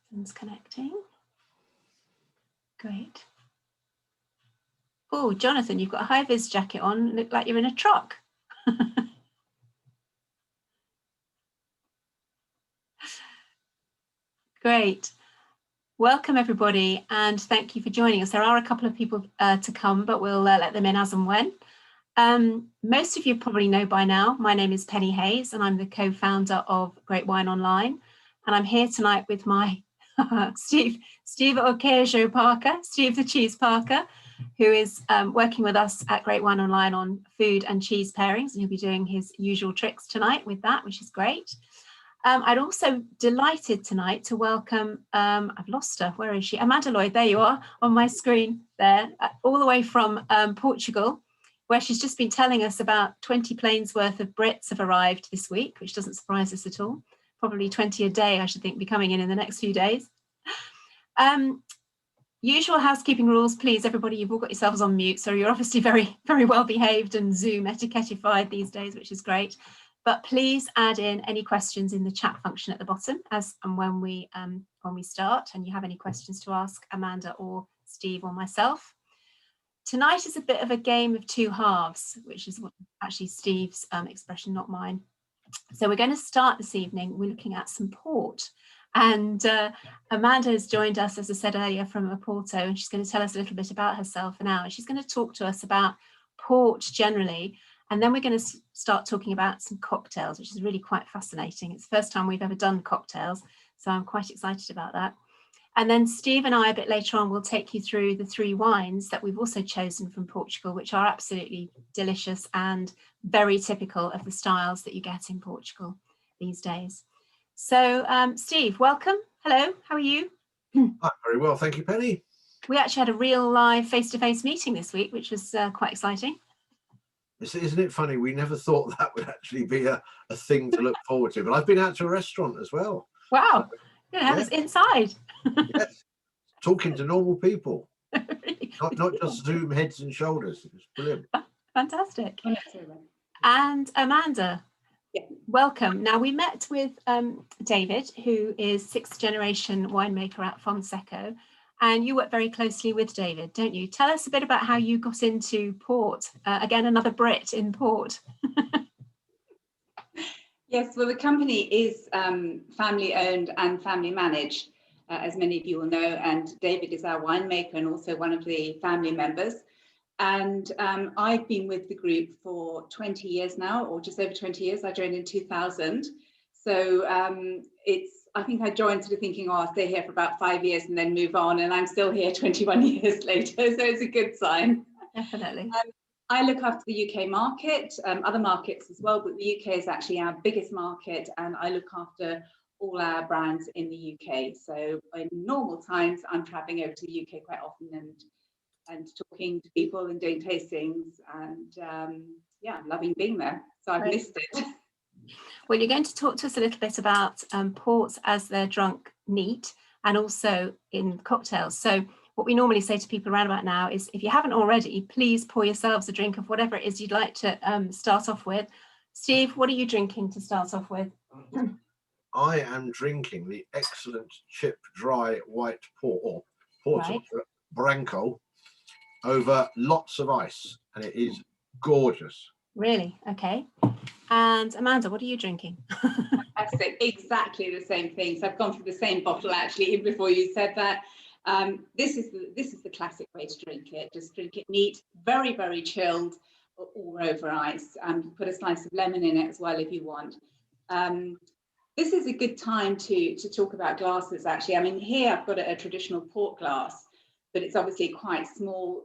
Jonathan's connecting. Great. Oh, Jonathan, you've got a high-vis jacket on. Look like you're in a truck. Great. Welcome, everybody, and thank you for joining us. There are a couple of people to come, but we'll let them in as and when. Most of you probably know by now, my name is Penny Hayes, and I'm the co-founder of Great Wine Online. And I'm here tonight with my Steve Okejo Parker, Steve the Cheese Parker, who is working with us at Great Wine Online on food and cheese pairings, and he'll be doing his usual tricks tonight with that, which is great. I'd also delighted tonight to welcome, I've lost her, where is she? Amanda Lloyd, there you are on my screen there, all the way from Portugal, where she's just been telling us about 20 planes worth of Brits have arrived this week, which doesn't surprise us at all. Probably 20 a day, I should think, be coming in the next few days. Usual housekeeping rules, please, everybody, you've all got yourselves on mute, so you're obviously very, very well behaved and Zoom etiquettified these days, which is great. But please add in any questions in the chat function at the bottom as and when we start, and you have any questions to ask Amanda or Steve or myself. Tonight is a bit of a game of two halves, which is what actually Steve's expression, not mine. So we're going to start this evening. We're looking at some port, and Amanda has joined us, as I said earlier, from Porto, and she's going to tell us a little bit about herself now. She's going to talk to us about port generally. And then we're going to start talking about some cocktails, which is really quite fascinating. It's the first time we've ever done cocktails, so I'm quite excited about that. And then Steve and I, a bit later on, will take you through the 3 wines that we've also chosen from Portugal, which are absolutely delicious and very typical of the styles that you get in Portugal these days. So, Steve, welcome. Hello, how are you? I'm very well, thank you, Penny. We actually had a real live face-to-face meeting this week, which was quite exciting. Isn't it funny? We never thought that would actually be a thing to look forward to. But I've been out to a restaurant as well. Wow. Yeah, it's inside. Yes. Talking to normal people. Really? Not just Zoom heads and shoulders. It was brilliant. Fantastic. And Amanda, yeah, welcome. Now, we met with David, who is 6th generation winemaker at Fonseca. And you work very closely with David, don't you? Tell us a bit about how you got into port. Again, another Brit in port. Yes, well, the company is family owned and family managed, as many of you will know. And David is our winemaker and also one of the family members. And I've been with the group for 20 years now, or just over 20 years. I joined in 2000. So I think I joined sort of thinking, oh, I'll stay here for about 5 years and then move on. And I'm still here 21 years later. So it's a good sign. Definitely. I look after the UK market, other markets as well, but the UK is actually our biggest market. And I look after all our brands in the UK. So in normal times, I'm traveling over to the UK quite often and talking to people and doing tastings. And yeah, loving being there. So I've missed it. Well, you're going to talk to us a little bit about ports as they're drunk neat and also in cocktails. So what we normally say to people around about now is, if you haven't already, please pour yourselves a drink of whatever it is you'd like to start off with. Steve, what are you drinking to start off with? I am drinking the excellent chip dry white port, or Porto right. Branco, over lots of ice, and it is gorgeous. Really? Okay. And Amanda, what are you drinking? Fantastic. Exactly the same thing. So I've gone through the same bottle actually, even before you said that. This is the classic way to drink it. Just drink it neat, very, very chilled, or over ice. Put a slice of lemon in it as well if you want. This is a good time to talk about glasses actually. I mean, here I've got a traditional port glass, but it's obviously quite small.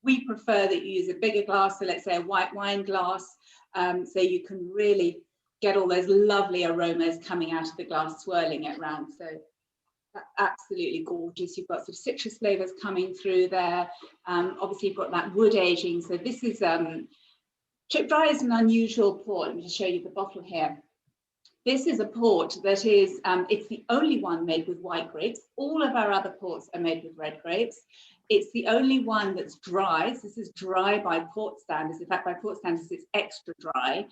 We prefer that you use a bigger glass, so let's say a white wine glass, so you can really get all those lovely aromas coming out of the glass, swirling it around. So that's absolutely gorgeous. You've got sort of citrus flavors coming through there. Obviously, you've got that wood aging. So this is chip dry is an unusual port. Let me just show you the bottle here. This is a port that is, it's the only one made with white grapes. All of our other ports are made with red grapes. It's the only one that's dry. So this is dry by port standards. In fact, by port standards, it's extra dry.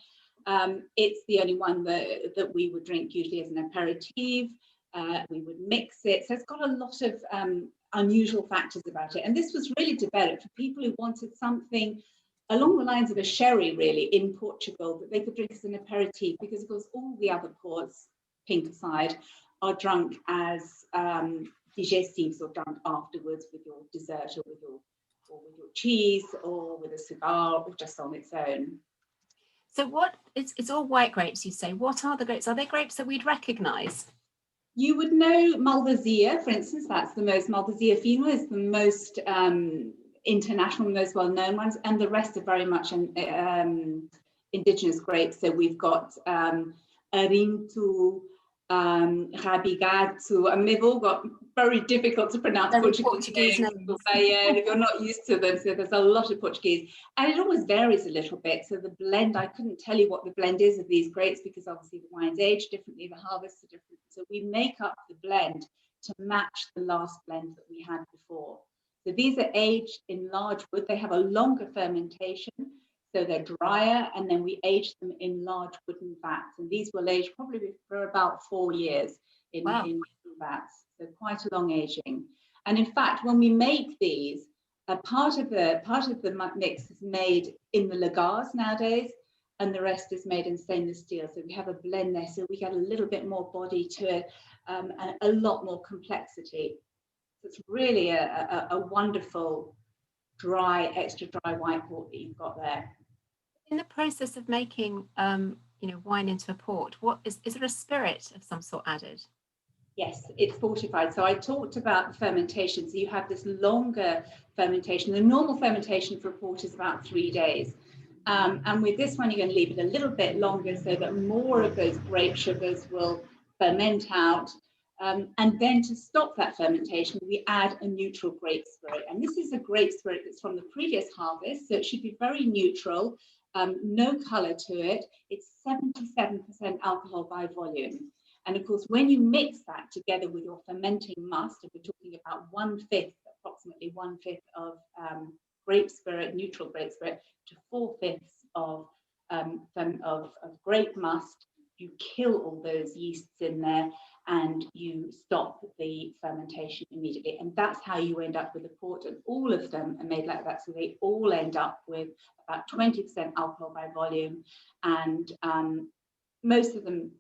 It's the only one that we would drink usually as an aperitif. We would mix it. So it's got a lot of unusual factors about it. And this was really developed for people who wanted something along the lines of a sherry, really, in Portugal, that they could drink as an aperitif, because of course all the other ports, pink aside, are drunk as digestives, or drunk afterwards with your dessert, or with your cheese, or with a cigar, or just on its own. So it's all white grapes, you say. What are the grapes? Are they grapes that we'd recognise? You would know Malvasia, for instance. That's the most, Malvasia Fino is the most international, most well-known ones, and the rest are very much indigenous grapes. So we've got Arinto, Rabigatu, and they've all got very difficult to pronounce Portuguese names. If you're not used to them, so there's a lot of Portuguese, and it always varies a little bit. So the blend, I couldn't tell you what the blend is of these grapes, because obviously the wines age differently, the harvests are different. So we make up the blend to match the last blend that we had before. So these are aged in large wood. They have a longer fermentation, so they're drier, and then we age them in large wooden vats. And these will age probably for about 4 years in wooden vats. So quite a long aging. And in fact, when we make these, part of the mix is made in the lagars nowadays, and the rest is made in stainless steel. So we have a blend there, so we get a little bit more body to it, and a lot more complexity. So it's really a wonderful dry, extra dry white port that you've got there. In the process of making wine into a port, is there a spirit of some sort added? Yes, it's fortified. So I talked about the fermentation. So you have this longer fermentation. The normal fermentation for a port is about 3 days. And with this one, you're going to leave it a little bit longer so that more of those grape sugars will ferment out. And then to stop that fermentation, we add a neutral grape spirit. And this is a grape spirit that's from the previous harvest. So it should be very neutral, no color to it. It's 77% alcohol by volume. And of course, when you mix that together with your fermenting must, and we're talking about approximately one fifth of grape spirit, neutral grape spirit, to 4/5 of grape must, you kill all those yeasts in there and you stop the fermentation immediately. And that's how you end up with a port. And all of them are made like that. So they all end up with about 20% alcohol by volume. And most of them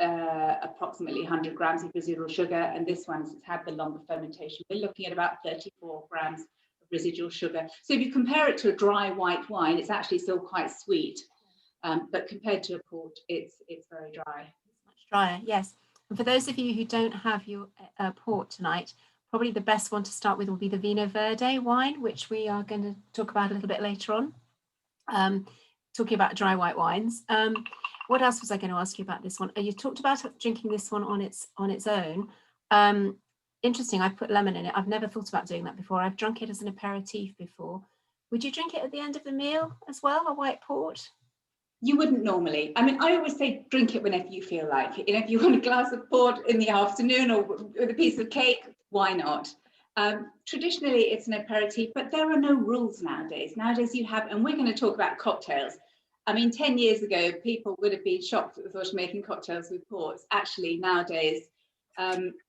approximately 100 grams of residual sugar, and this one's had the longer fermentation. We're looking at about 34 grams of residual sugar. So if you compare it to a dry white wine, it's actually still quite sweet, but compared to a port, it's very dry. It's much drier, yes. And for those of you who don't have your port tonight, probably the best one to start with will be the Vina Verde wine, which we are going to talk about a little bit later on, talking about dry white wines. What else was I going to ask you about this one? You talked about drinking this one on its own. Interesting, I put lemon in it. I've never thought about doing that before. I've drunk it as an aperitif before. Would you drink it at the end of the meal as well, a white port? You wouldn't normally. I mean, I always say drink it whenever you feel like it. If you want a glass of port in the afternoon or with a piece of cake, why not? Traditionally, it's an aperitif, but there are no rules nowadays. Nowadays you have, and we're going to talk about cocktails. I mean, 10 years ago, people would have been shocked at the thought of making cocktails with ports. Actually, nowadays,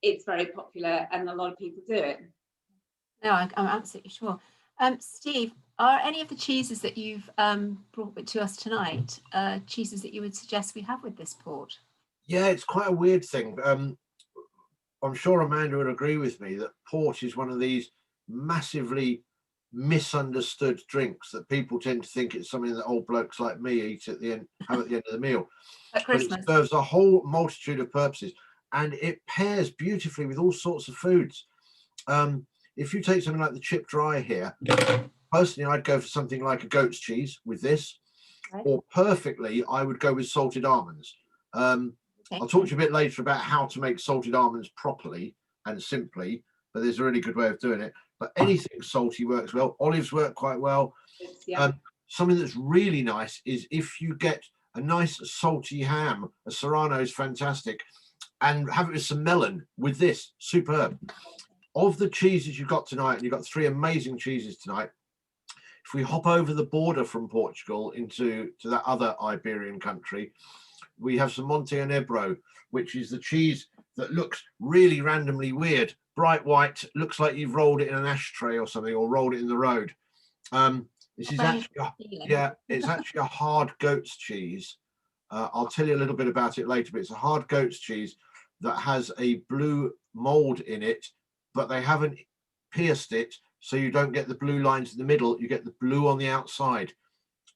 it's very popular and a lot of people do it. No, I'm absolutely sure. Steve, are any of the cheeses that you've brought to us tonight cheeses that you would suggest we have with this port? Yeah, it's quite a weird thing. I'm sure Amanda would agree with me that port is one of these massively misunderstood drinks that people tend to think it's something that old blokes like me eat at the end, have at the end of the meal. At Christmas. But it serves a whole multitude of purposes, and it pairs beautifully with all sorts of foods. If you take something like the chip dry here, personally, I'd go for something like a goat's cheese with this, right. Or perfectly, I would go with salted almonds. I'll talk to you a bit later about how to make salted almonds properly and simply, but there's a really good way of doing it. But anything salty works well. Olives work quite well. Yeah. Something that's really nice is if you get a nice salty ham, a Serrano is fantastic, and have it with some melon with this, superb. Of the cheeses you've got tonight, and you've got 3 amazing cheeses tonight, if we hop over the border from Portugal into that other Iberian country, We have some Montenegro, which is the cheese that looks really randomly weird, bright white, looks like you've rolled it in an ashtray or something, or rolled it in the road. This is actually, it's actually a hard goat's cheese. I'll tell you a little bit about it later, but it's a hard goat's cheese that has a blue mold in it, but they haven't pierced it, so you don't get the blue lines in the middle, you get the blue on the outside,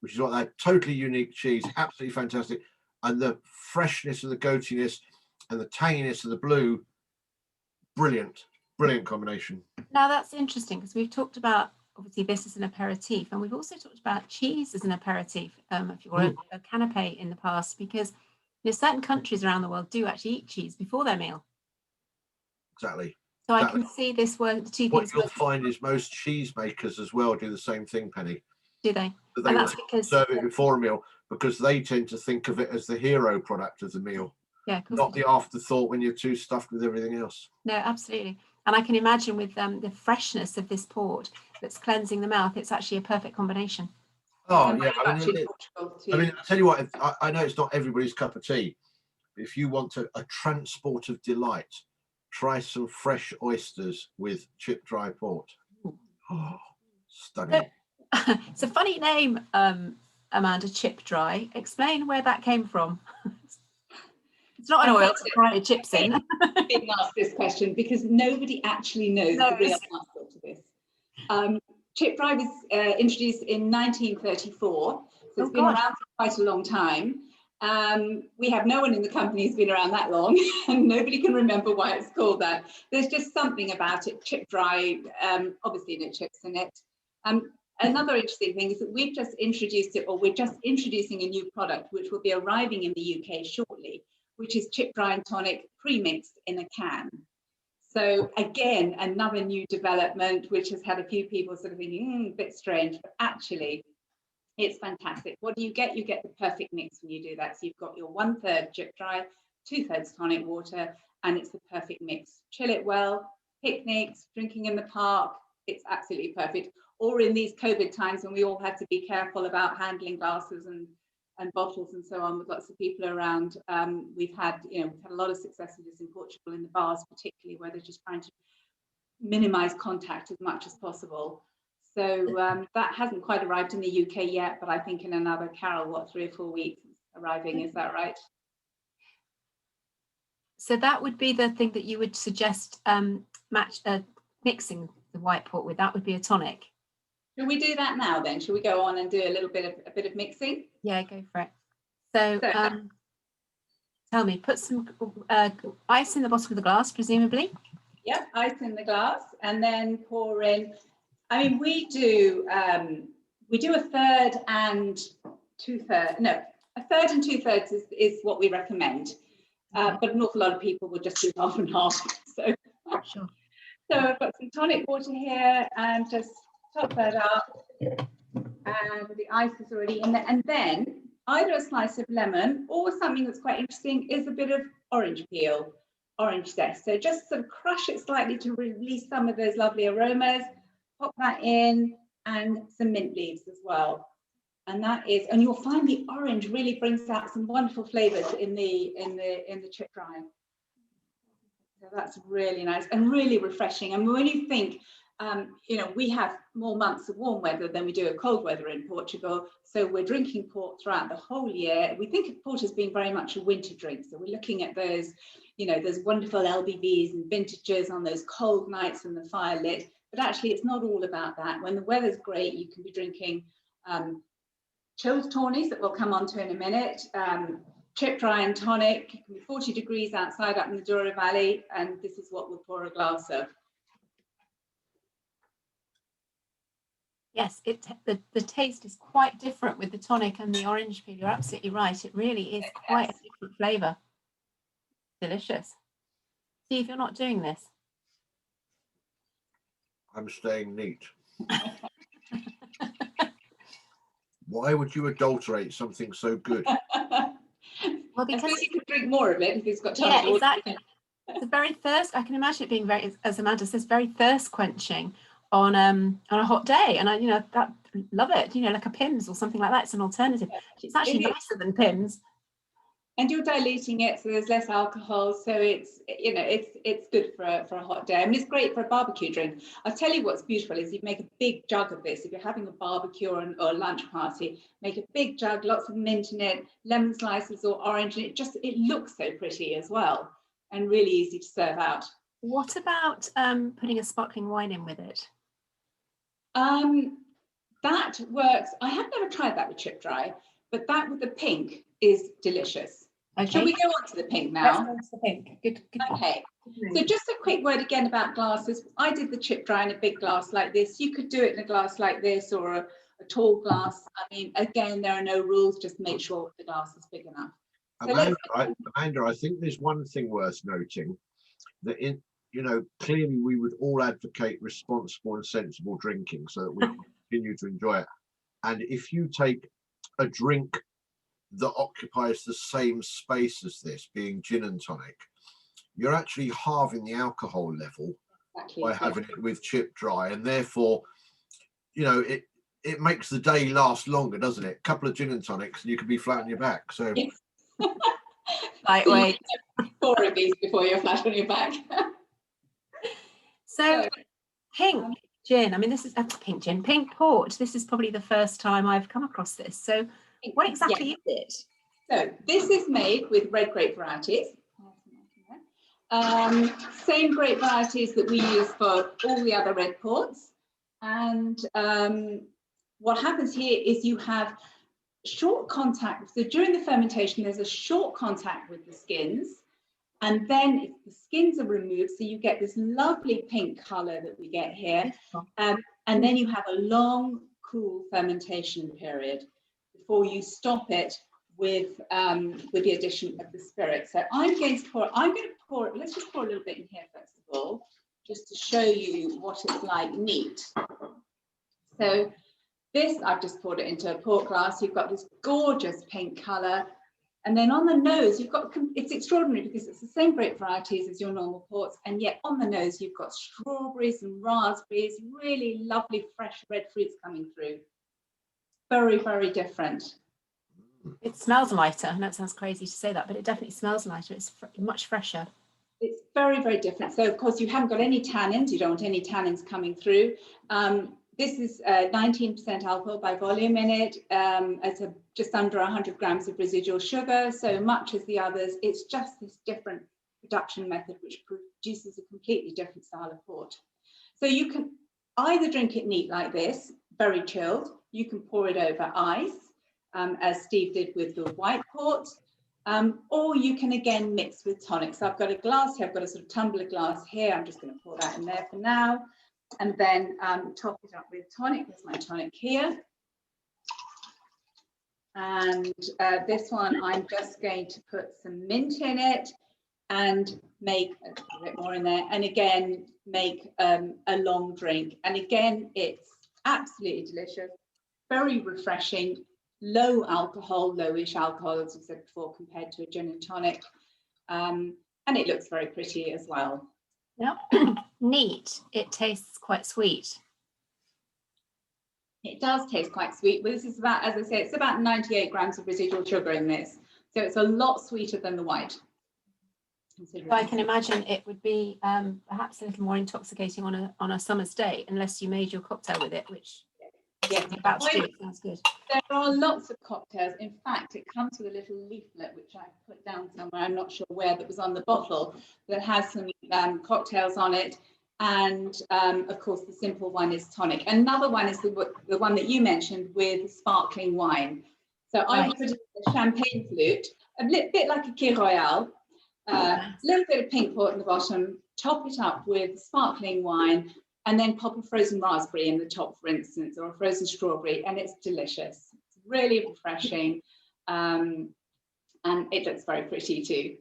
which is what that totally unique cheese, absolutely fantastic. And the freshness of the goatiness and the tanginess of the blue, brilliant combination. Now that's interesting, because we've talked about obviously this as an aperitif, and we've also talked about cheese as an aperitif, if you're a canapé in the past, because certain countries around the world do actually eat cheese before their meal. Exactly. So I can see this word. What you'll find is most cheese makers as well do the same thing, Penny. Do they? So they will serve it before a meal, because they tend to think of it as the hero product of the meal. Yeah, of course, not the afterthought when you're too stuffed with everything else. No, absolutely. And I can imagine with the freshness of this port that's cleansing the mouth, it's actually a perfect combination. Oh, yeah. I mean, I tell you what, I know it's not everybody's cup of tea, but if you want a transport of delight, try some fresh oysters with chip dry port. Oh, stunning. It's a funny name, Amanda, chip dry. Explain where that came from. It's not an oil to fry your chips in. Being asked this question because nobody actually knows the real answer to this. Chip dry was introduced in 1934, so it's been around for quite a long time. We have no one in the company who's been around that long, and nobody can remember why it's called that. There's just something about it, chip dry, obviously no chips in it. Another interesting thing is that we've just introduced it, or we're just introducing a new product which will be arriving in the UK shortly, which is chip dry and tonic pre-mixed in a can. So again, another new development, which has had a few people sort of thinking, a bit strange, but actually it's fantastic. What do you get? You get the perfect mix when you do that. So you've got your 1/3 chip dry, 2/3 tonic water, and it's the perfect mix. Chill it well, picnics, drinking in the park, it's absolutely perfect. Or in these COVID times when we all had to be careful about handling glasses and bottles and so on, with lots of people around, we've had a lot of success with this in Portugal, in the bars particularly, where they're just trying to minimize contact as much as possible. So that hasn't quite arrived in the UK yet, but I think in another, Carol, 3 or 4 weeks it's arriving, is that right? So that would be the thing that you would suggest mixing the white port with. That would be a tonic. Should we do that now then? Should we go on and do a bit of mixing? Yeah, go for it. So tell me, put some ice in the bottom of the glass, presumably. Yeah, ice in the glass, and then pour in. I mean, we do 1/3 and 2/3. No, 1/3 and 2/3 is what we recommend. But an awful lot of people will just do 1/2 and 1/2. So, sure. So I've got some tonic water here, and just top that up, and the ice is already in there. And then either a slice of lemon, or something that's quite interesting is a bit of orange peel, orange zest. So just sort of crush it slightly to release some of those lovely aromas. Pop that in, and some mint leaves as well. And you'll find the orange really brings out some wonderful flavors in the chip dry. So that's really nice and really refreshing. And when you think, we have more months of warm weather than we do of cold weather in Portugal. So we're drinking port throughout the whole year. We think of port as being very much a winter drink. So we're looking at those, those wonderful LBVs and vintages on those cold nights when the fire lit. But actually, it's not all about that. When the weather's great, you can be drinking chilled tawnies that we'll come on to in a minute, chip dry and tonic. It can be 40 degrees outside up in the Douro Valley, and this is what we'll pour a glass of. Yes, the taste is quite different with the tonic and the orange peel. You're absolutely right. It really is quite a different flavour. Delicious. Steve, you're not doing this. I'm staying neat. Why would you adulterate something so good? Well, because you could drink more of it if it's got time. Yeah, exactly. It's a very thirst. I can imagine it being very, as Amanda says, very thirst quenching on a hot day. And I love it. Like a Pimm's or something like that. It's an alternative. It's actually nicer than Pimm's. And you're diluting it, so there's less alcohol. So it's, you know, it's good for a hot day. I mean, it's great for a barbecue drink. I'll tell you what's beautiful is you make a big jug of this. If you're having a barbecue or a lunch party, make a big jug, lots of mint in it, lemon slices or orange, and it looks so pretty as well, and really easy to serve out. What about putting a sparkling wine in with it? That works. I have never tried that with chip dry, but that with the pink is delicious. Okay. Shall we go on to the pink now? Let's go to the pink. Good. Okay. So just a quick word again about glasses. I did the chip dry in a big glass like this. You could do it in a glass like this or a tall glass. I mean, again, there are no rules. Just make sure the glass is big enough. So Amanda, I think there's one thing worth noting, that clearly we would all advocate responsible and sensible drinking so that we can continue to enjoy it. And if you take a drink that occupies the same space as this, being gin and tonic, you're actually halving the alcohol level by having it with chip dry, and therefore, it makes the day last longer, doesn't it? A couple of gin and tonics and you could be flat on your back. So lightweight. 4 of these before you're flat on your back. So pink gin, I mean, this is pink port. This is probably the first time I've come across this. So what exactly is it? So this is made with red grape varieties. Same grape varieties that we use for all the other red ports. And what happens here is you have short contact. So during the fermentation, there's a short contact with the skins. And then the skins are removed, so you get this lovely pink color that we get here. And then you have a long, cool fermentation period before you stop it with the addition of the spirit. So I'm going to pour, let's just pour a little bit in here first of all, just to show you what it's like neat. So this, I've just poured it into a port glass. You've got this gorgeous pink color. And then on the nose, you've got, it's extraordinary because it's the same grape varieties as your normal ports. And yet on the nose, you've got strawberries and raspberries, really lovely, fresh red fruits coming through. Very, very different. It smells lighter. I know it sounds crazy to say that, but it definitely smells lighter. It's much fresher. It's very, very different. So of course you haven't got any tannins. You don't want any tannins coming through. This is 19% alcohol by volume in it. It's just under 100 grams of residual sugar. So much as the others, it's just this different production method which produces a completely different style of port. So you can either drink it neat like this, very chilled. You can pour it over ice, as Steve did with the white port, or you can again mix with tonic. So I've got a glass here. I've got a sort of tumbler glass here. I'm just going to pour that in there for now. And then top it up with tonic. There's my tonic here. And this one, I'm just going to put some mint in it and make a bit more in there. And again, make a long drink. And again, it's absolutely delicious, very refreshing, low alcohol, lowish alcohol, as we said before, compared to a gin and tonic. And it looks very pretty as well. Yeah, neat. It tastes quite sweet. It does taste quite sweet, but this is about, as I say, it's about 98 grams of residual sugar in this. So it's a lot sweeter than the white. So I can imagine it would be perhaps a little more intoxicating on a summer's day, unless you made your cocktail with it, which yes, I'm about to do. Sounds good. There are lots of cocktails. In fact, it comes with a little leaflet, which I put down somewhere, I'm not sure where, that was on the bottle, that has some cocktails on it. And of course, the simple one is tonic. Another one is the one that you mentioned with sparkling wine. So I put in a champagne flute, a bit like a Kir Royale, little bit of pink port in the bottom, top it up with sparkling wine, and then pop a frozen raspberry in the top, for instance, or a frozen strawberry, and it's delicious. It's really refreshing, and it looks very pretty too.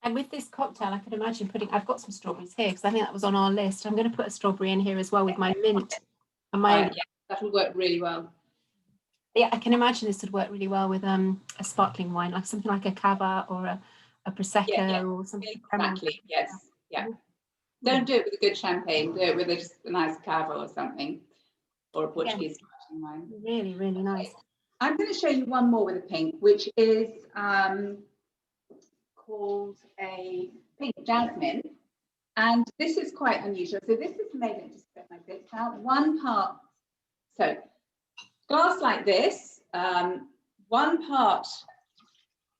And with this cocktail, I could imagine I've got some strawberries here because I think that was on our list. I'm going to put a strawberry in here as well with my mint. And my yeah, that will work really well. Yeah, I can imagine this would work really well with a sparkling wine, like something like a cava or a prosecco or something. Exactly. Yes. Yeah. Don't do it with a good champagne. Do it with just a nice cava or something, or a Portuguese wine. Really, really nice. I'm going to show you one more with a pink, which is called a pink jasmine. And this is quite unusual. So this is made in just a bit like this. Now, 1 part, so glass like this, 1 part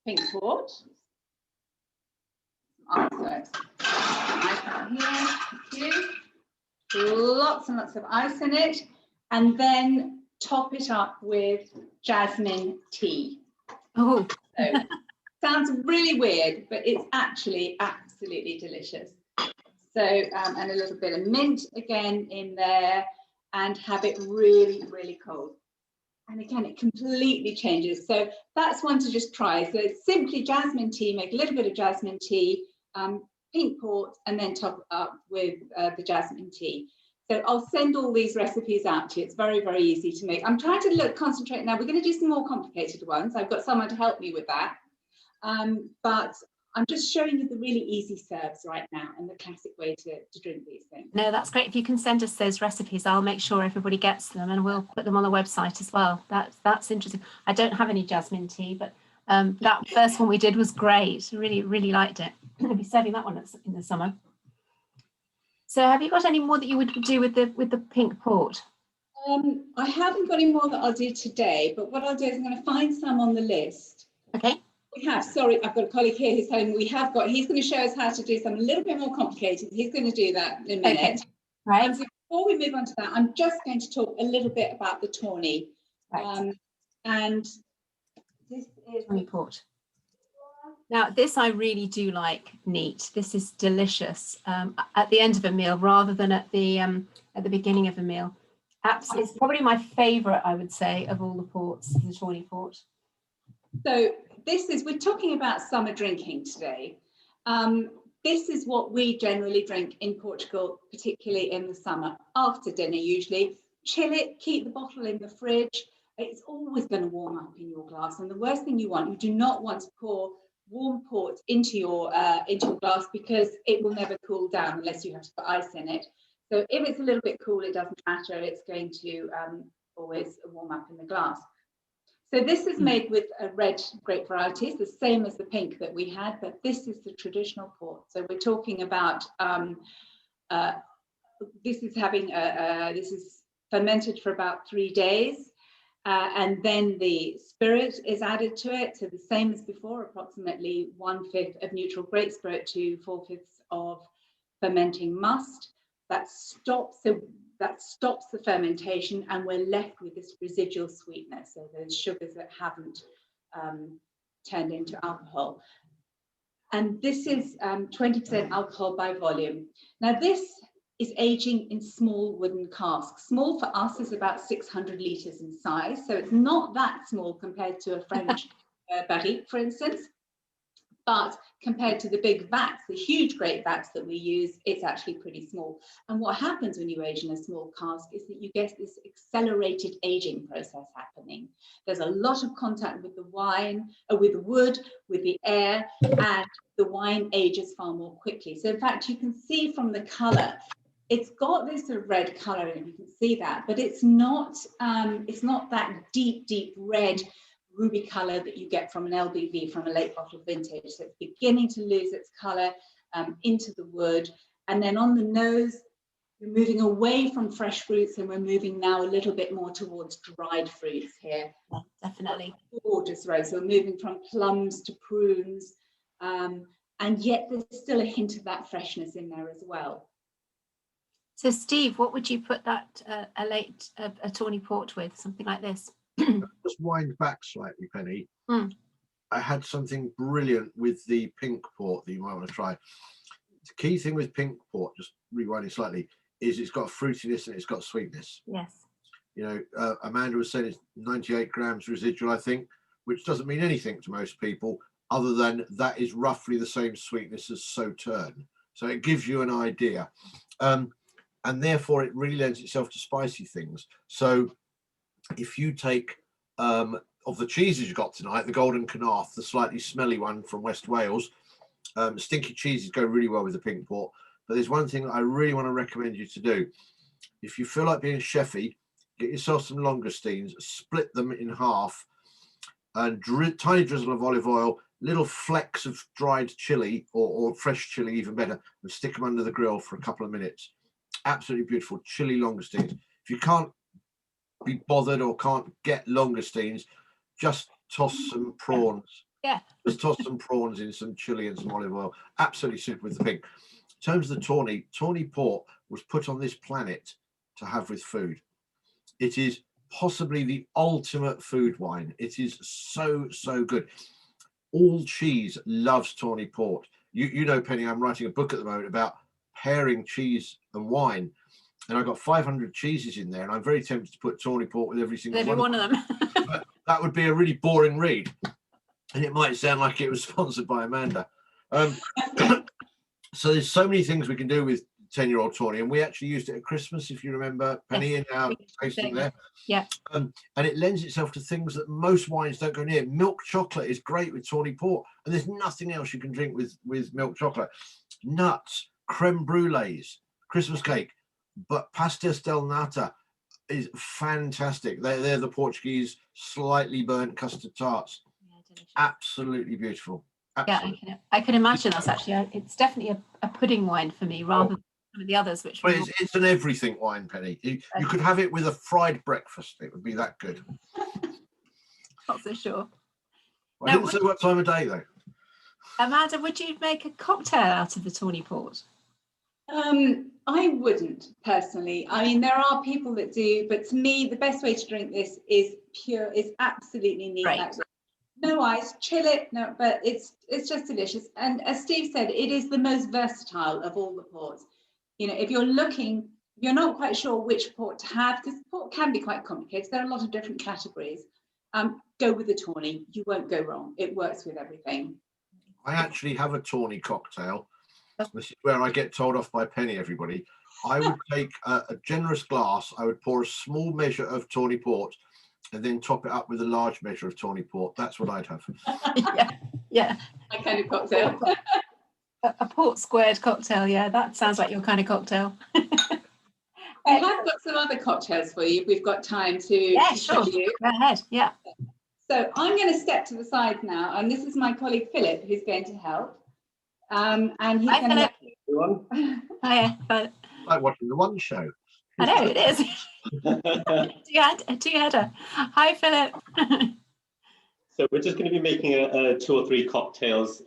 pink port. Ice here, thank you. Lots and lots of ice in it. And then top it up with jasmine tea. Oh, So, sounds really weird, but it's actually absolutely delicious. So, and a little bit of mint again in there, and have it really, really cold. And again, it completely changes. So that's one to just try. So it's simply jasmine tea, make a little bit of jasmine tea, pink port, and then top it up with the jasmine tea. So I'll send all these recipes out to you. It's very, very easy to make. I'm trying to concentrate now. We're going to do some more complicated ones. I've got someone to help me with that. But I'm just showing you the really easy serves right now and the classic way to drink these things. no, that's great. If you can send us those recipes, I'll make sure everybody gets them, and we'll put them on the website as well. That's interesting. I don't have any jasmine tea, but that first one we did was great. Really, really liked it. I'll be serving that one in the summer. So have you got any more that you would do with the pink port? I haven't got any more that I'll do today, but what I'll do is I'm going to find some on the list. Okay. We have, sorry, I've got a colleague here who's telling me he's going to show us how to do something a little bit more complicated. He's going to do that in a minute. Okay. Right. So before we move on to that, I'm just going to talk a little bit about the Tawny. Right. And this is Tawny port. Now, this I really do like neat. This is delicious at the end of a meal rather than at the beginning of a meal. Absolutely, it's probably my favourite, I would say, of all the ports, the Tawny port. So we're talking about summer drinking today. This is what we generally drink in Portugal, particularly in the summer, after dinner usually. Chill it, keep the bottle in the fridge. It's always going to warm up in your glass. And the worst thing you do not want to pour warm port into your glass, because it will never cool down unless you have to put ice in it. So if it's a little bit cool, it doesn't matter. It's going to always warm up in the glass. So this is made with a red grape varieties, the same as the pink that we had, but this is the traditional port. So we're talking about this is fermented for about 3 days. And then the spirit is added to it. So the same as before, approximately 1/5 of neutral grape spirit to 4/5 of fermenting must. That stops the fermentation, and we're left with this residual sweetness. So those sugars that haven't turned into alcohol. And this is 20% alcohol by volume. Now this is aging in small wooden casks. Small for us is about 600 litres in size. So it's not that small compared to a French barrique, for instance. But compared to the big vats, the huge grape vats that we use, it's actually pretty small. And what happens when you age in a small cask is that you get this accelerated aging process happening. There's a lot of contact with the wine, with the wood, with the air, and the wine ages far more quickly. So in fact, you can see from the colour, it's got this sort of red colour, and you can see that, but it's not that deep red ruby colour that you get from an LBV, from a late bottle vintage. So it's beginning to lose its colour into the wood. And then on the nose, we're moving away from fresh fruits, and we're moving now a little bit more towards dried fruits here. Yeah, definitely. Gorgeous rose. So we're moving from plums to prunes, and yet there's still a hint of that freshness in there as well. So Steve, what would you put that a Tawny port with? Something like this? Just wind back slightly, Penny. I had something brilliant with the pink port that you might want to try. The key thing with pink port, just rewinding slightly, is it's got fruitiness and it's got sweetness. Yes. You know, Amanda was saying it's 98 grams residual, I think, which doesn't mean anything to most people, other than that is roughly the same sweetness as Sauterne. So it gives you an idea. And therefore it really lends itself to spicy things. So if you take of the cheeses you got tonight, the Golden Canaf, the slightly smelly one from West Wales, stinky cheeses go really well with the pink port. But there's one thing that I really want to recommend you to do. If you feel like being chefy, get yourself some langoustines, split them in half, and tiny drizzle of olive oil, little flecks of dried chili or fresh chili, even better, and stick them under the grill for a couple of minutes. Absolutely beautiful chili langoustines. If you can't be bothered or can't get langoustines, just toss some prawns. Yeah. Just toss some prawns in some chili and some olive oil. Absolutely super with the pink. In terms of the Tawny Port was put on this planet to have with food. It is possibly the ultimate food wine. It is so, so good. All cheese loves Tawny Port. You know, Penny, I'm writing a book at the moment about pairing cheese and wine. And I've got 500 cheeses in there, and I'm very tempted to put Tawny Port with every single one of them. But that would be a really boring read. And it might sound like it was sponsored by Amanda. So there's so many things we can do with 10-year-old Tawny, and we actually used it at Christmas, if you remember, Penny, in our tasting there. Yeah. And it lends itself to things that most wines don't go near. Milk chocolate is great with Tawny Port, and there's nothing else you can drink with milk chocolate. Nuts, creme brulees, Christmas cake, but pastéis de nata is fantastic. They're the Portuguese slightly burnt custard tarts. Yeah, absolutely beautiful. Absolutely. Yeah, I can imagine that's actually, it's definitely a pudding wine for me rather than some of the others, which it's an everything wine, Penny. You could have it with a fried breakfast. It would be that good. Not so sure. I didn't say what time of day though. Amanda, would you make a cocktail out of the Tawny Port? I wouldn't personally. I mean, there are people that do, but to me, the best way to drink this is absolutely neat. Right. No ice, chill it. No, but it's just delicious. And as Steve said, it is the most versatile of all the ports. You know, if you're not quite sure which port to have, because port can be quite complicated. There are a lot of different categories. Go with the Tawny. You won't go wrong. It works with everything. I actually have a Tawny cocktail. This is where I get told off by Penny, everybody. I would take a generous glass. I would pour a small measure of Tawny Port and then top it up with a large measure of Tawny Port. That's what I'd have. Yeah. My kind of cocktail. A port squared cocktail, yeah, that sounds like your kind of cocktail. I have got some other cocktails for you if we've got time to. Yeah, sure. Go ahead, yeah. So I'm going to step to the side now, and this is my colleague Philip who's going to help. And he's Hi, going Philip. Hiya, Philip. Like watching the One Show. I know, it is. Two-header. Hi, Philip. So we're just going to be making 2 or 3 cocktails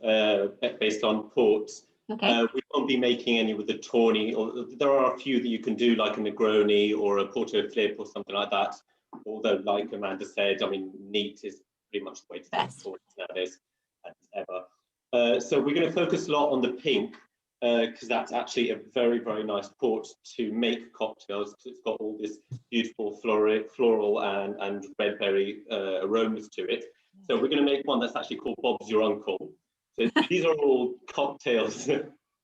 based on ports. Okay. We won't be making any with the Tawny. Or there are a few that you can do, like a Negroni or a Porto Flip or something like that. Although, like Amanda said, I mean, neat is pretty much the way to do ports nowadays, as ever. So we're going to focus a lot on the pink because that's actually a very, very nice port to make cocktails because it's got all this beautiful floral and red berry aromas to it. So we're going to make one that's actually called Bob's Your Uncle. So these are all cocktails.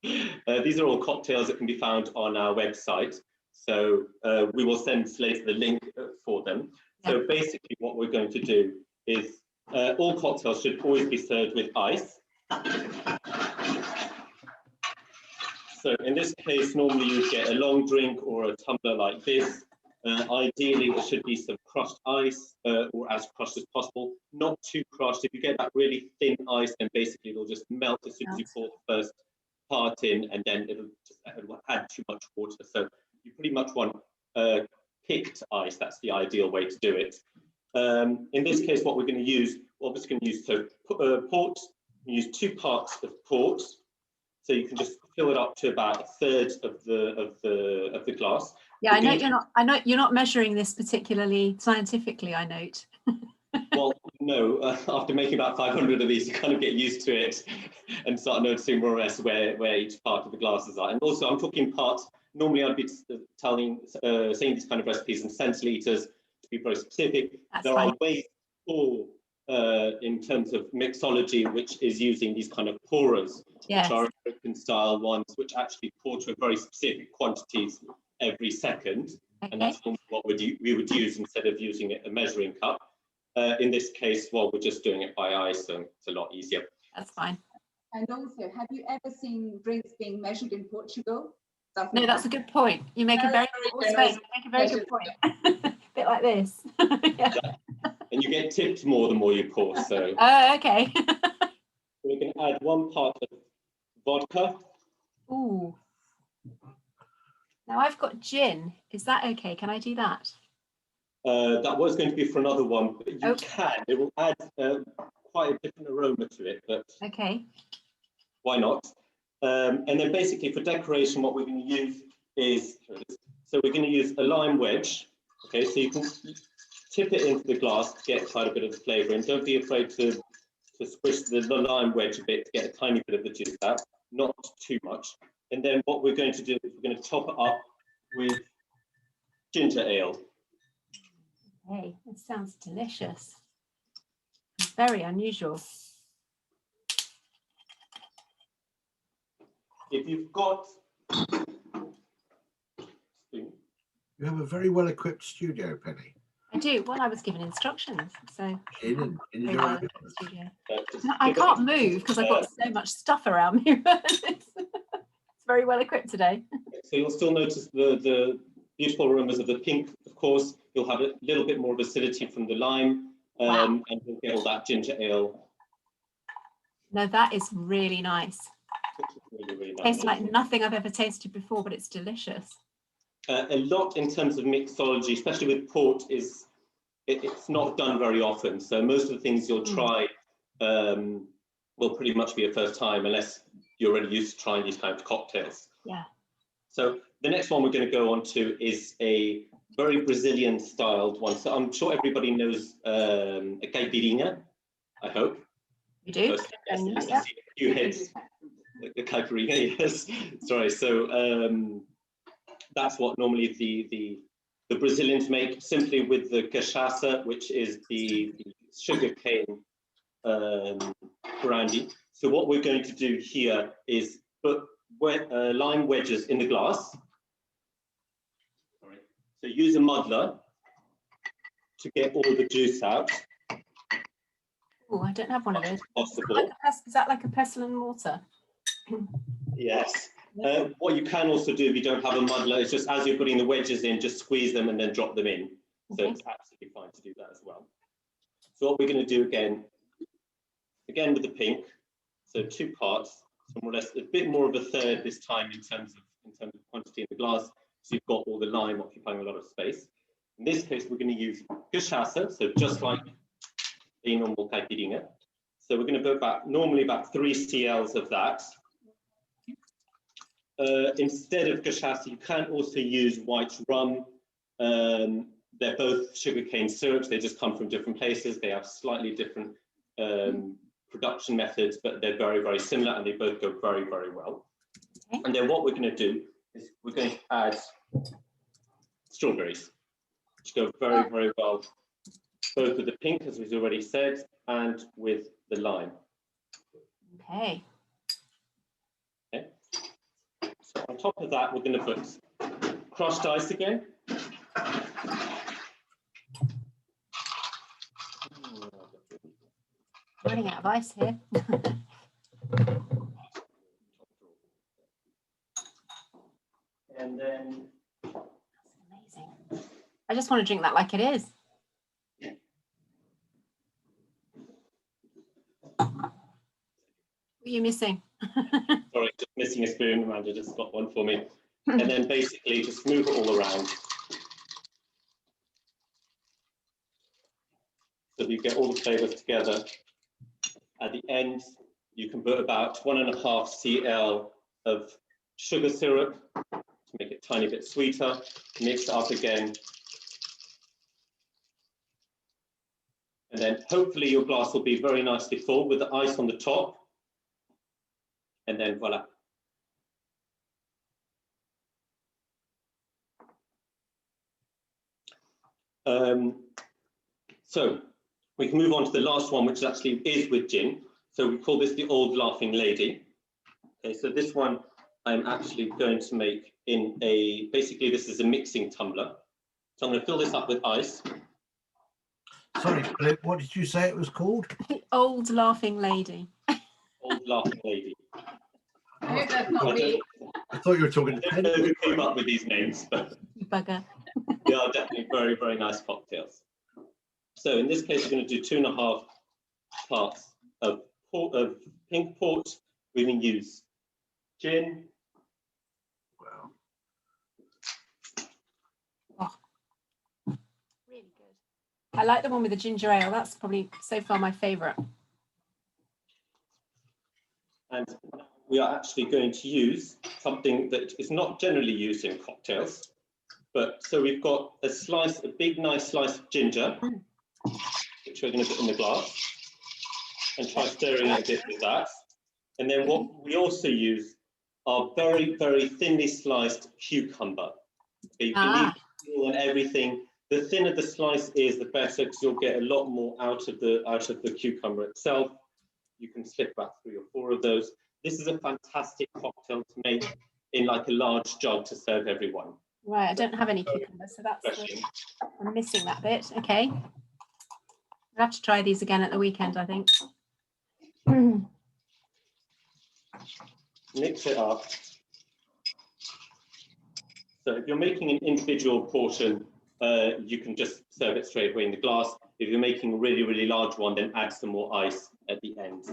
These are all cocktails that can be found on our website. So we will send later the link for them. So basically what we're going to do is all cocktails should always be served with ice. So in this case, normally you get a long drink or a tumbler like this. Ideally, it should be some crushed ice or as crushed as possible, not too crushed. If you get that really thin ice, then basically it'll just melt as soon as you pour the first part in, and then it'll add too much water. So you pretty much want picked ice. That's the ideal way to do it. In this case, what we're going to use, port. We use 2 parts of port. So you can just fill it up to about 1/3 of the glass. Yeah, I know you're not measuring this particularly scientifically, I note. Well, no, after making about 500 of these, you kind of get used to it and start noticing more or less where each part of the glasses are. And also, I'm talking parts. Normally, I'd be saying these kind of recipes in centiliters to be very specific. There are ways for, in terms of mixology, which is using these kind of pourers, which are American-style ones, which actually pour to very specific quantities every second. And that's what we would use instead of using a measuring cup. In this case, we're just doing it by ice, so it's a lot easier. That's fine. And also, have you ever seen drinks being measured in Portugal? No, that's a good point. You make a very good point. A bit like this. Yeah. And you get tipped more the more you pour. So. Oh, okay. going to add 1 part of vodka. Ooh. Now I've got gin. Is that okay? Can I do that? That was going to be for another one, but you Okay. can. It will add quite a different aroma to it, but Okay. why not? And then basically for decoration, what we're going to use is, so we're going to use a lime wedge. Okay, so you can tip it into the glass to get quite a bit of the flavour, and don't be afraid to squish the lime wedge a bit to get a tiny bit of the juice out, not too much. And then what we're going to do is we're going to top it up with ginger ale. Hey, it sounds delicious. Very unusual. If you've got... You have a very well equipped studio, Penny. I do. Well, I was given instructions, so very well equipped studio. I can't move because I've got so much stuff around me. It's very well equipped today. So you'll still notice the beautiful aromas of the pink, of course. You'll have a little bit more of acidity from the lime, Wow. and you'll get all that ginger ale. No, that is really nice. Really, really nice. Tastes like nothing I've ever tasted before, but it's delicious. A lot in terms of mixology, especially with port, is it's not done very often. So most of the things you'll try will pretty much be a first time, unless you're already used to trying these kinds of cocktails. Yeah. So the next one we're going to go on to is a very Brazilian styled one. So I'm sure everybody knows a caipirinha, I hope. You do? Yes, a few heads. The caipirinha, yes. Sorry. So that's what normally the Brazilians make, simply with the cachaça, which is the sugarcane brandy. So what we're going to do here is put lime wedges in the glass. Sorry. So use a muddler to get all the juice out. Oh, I don't have one of those. Possible. Is that like a pestle and mortar? Yes. What you can also do if you don't have a muddler is just as you're putting the wedges in, just squeeze them and then drop them in. So it's absolutely fine to do that as well. So what we're going to do again with the pink, so 2 parts, so more or less a bit more of a third this time in terms of quantity in the glass, so you've got all the lime occupying a lot of space. In this case, we're going to use cachaça, so just like a normal caipirinha. So we're going to put normally about 3 cls of that. Instead of cachaça, you can also use white rum. They're both sugarcane syrups. They just come from different places. They have slightly different production methods, but they're very, very similar, and they both go very, very well. Okay. And then what we're going to do is we're going to add strawberries, which go very, very well, both with the pink, as we've already said, and with the lime. Okay. Okay. So on top of that, we're going to put crushed ice again. Running out of ice here. And then that's amazing. I just want to drink that like it is. What are you missing? Sorry, just missing a spoon. Amanda just got one for me. And then basically just move it all around. So you get all the flavors together. At the end, you can put about 1.5 cl of sugar syrup to make it a tiny bit sweeter. Mix it up again. And then hopefully your glass will be very nicely full with the ice on the top. And then voila. So we can move on to the last one, which actually is with gin. So we call this the Old Laughing Lady. Okay, so this one I'm actually going to make in basically this is a mixing tumbler. So I'm going to fill this up with ice. Sorry, Philip, what did you say it was called? The Old Laughing Lady. Old Laughing Lady. I hope that's not me. I thought you were talking to I don't know Penny. who came up with these names, but You bugger. they are definitely very, very nice cocktails. So in this case, we're going to do 2.5 parts of pink port, we can use gin. Wow. Oh, really good. I like the one with the ginger ale. That's probably so far my favourite. And we are actually going to use something that is not generally used in cocktails. But so we've got a big nice slice of ginger, which we're going to put in the glass and try stirring it a bit with that. And then what we also use are very, very thinly sliced cucumber. So you can leave the peel and everything. The thinner the slice is, the better, because you'll get a lot more out of the cucumber itself. You can slip about 3 or 4 of those. This is a fantastic cocktail to make in like a large jug to serve everyone. Right, I don't have any cucumber, so I'm missing that bit. Okay. I'll have to try these again at the weekend, I think. Mix it up. So if you're making an individual portion, you can just serve it straight away in the glass. If you're making a really, really large one, then add some more ice at the end.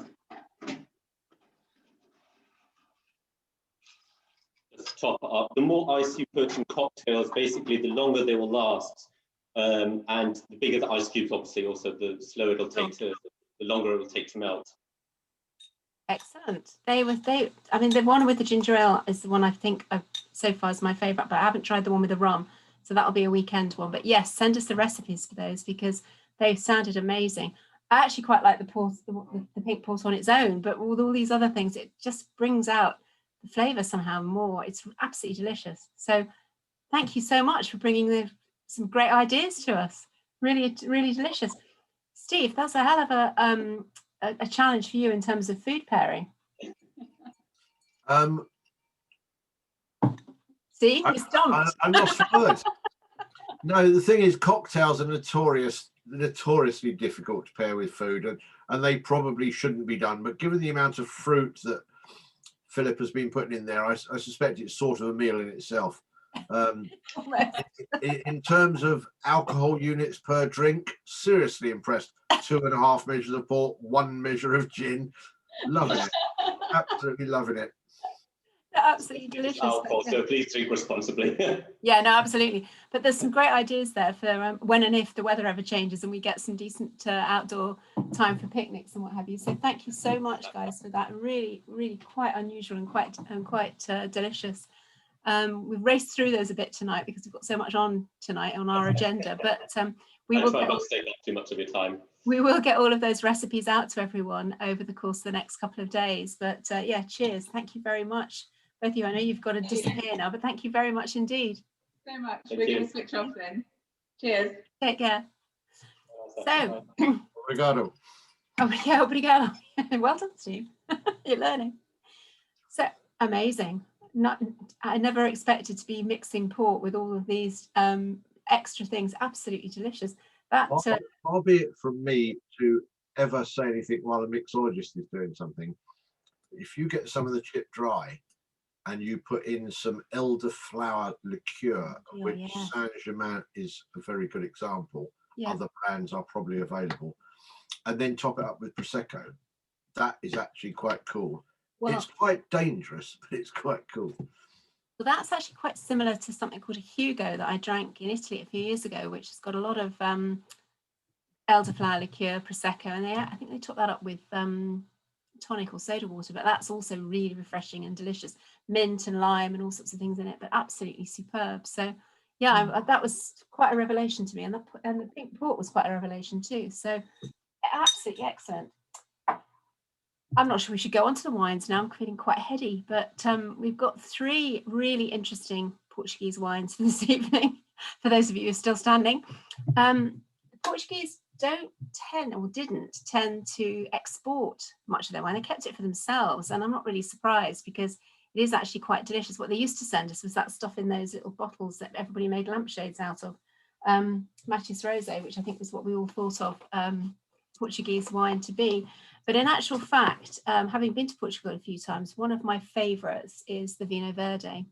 Just top it up. The more ice you put in cocktails, basically, the longer they will last. And the bigger the ice cubes, obviously, also the slower it'll take the longer it will take to melt. Excellent. I mean, the one with the ginger ale is the one I think so far is my favourite, but I haven't tried the one with the rum. So that'll be a weekend one. But yes, send us the recipes for those because they sounded amazing. I actually quite like the pink port on its own, but with all these other things, it just brings out the flavour somehow more. It's absolutely delicious. So thank you so much for bringing some great ideas to us. Really, really delicious. Steve, that's a hell of a challenge for you in terms of food pairing. See, you stumped. I'm lost for words. No, the thing is, cocktails are notoriously difficult to pair with food, and they probably shouldn't be done. But given the amount of fruit that Philip has been putting in there, I suspect it's sort of a meal in itself. In terms of alcohol units per drink, seriously impressed. 2.5 measures of port, 1 measure of gin. Loving it. Absolutely loving it. Absolutely delicious. Alcohol, so please drink responsibly. Yeah, no, absolutely. But there's some great ideas there for when and if the weather ever changes and we get some decent outdoor time for picnics and what have you. So thank you so much, guys, for that. Really, really quite unusual and quite delicious. We've raced through those a bit tonight because we've got so much on tonight on our agenda. But we will try not to take up too much of your time. We will get all of those recipes out to everyone over the course of the next couple of days. But yeah, cheers. Thank you very much. Both of you, I know you've got to disappear now, but thank you very much indeed. So much. We're going to switch off then. Cheers. Take care. So, obrigado. Obrigado. Well done, Steve. You're learning. So amazing. I never expected to be mixing port with all of these extra things. Absolutely delicious. Far be it from me to ever say anything while a mixologist is doing something. If you get some of the chip dry, and you put in some elderflower liqueur, which Saint-Germain is a very good example. Yeah. Other brands are probably available. And then top it up with Prosecco. That is actually quite cool. Well, it's quite dangerous, but it's quite cool. Well, that's actually quite similar to something called a Hugo that I drank in Italy a few years ago, which has got a lot of elderflower liqueur, Prosecco, and I think they top that up with tonic or soda water, but that's also really refreshing and delicious. Mint and lime and all sorts of things in it, but absolutely superb. So yeah, that was quite a revelation to me, and the pink port was quite a revelation too. So absolutely excellent. I'm not sure we should go on to the wines now. I'm feeling quite heady, but we've got 3 really interesting Portuguese wines for this evening for those of you who are still standing. The Portuguese didn't tend to export much of their wine. They kept it for themselves, and I'm not really surprised because it is actually quite delicious. What they used to send us was that stuff in those little bottles that everybody made lampshades out of, Matis Rosé, which I think was what we all thought of Portuguese wine to be. But in actual fact, having been to Portugal a few times, one of my favourites is the Vina Verde.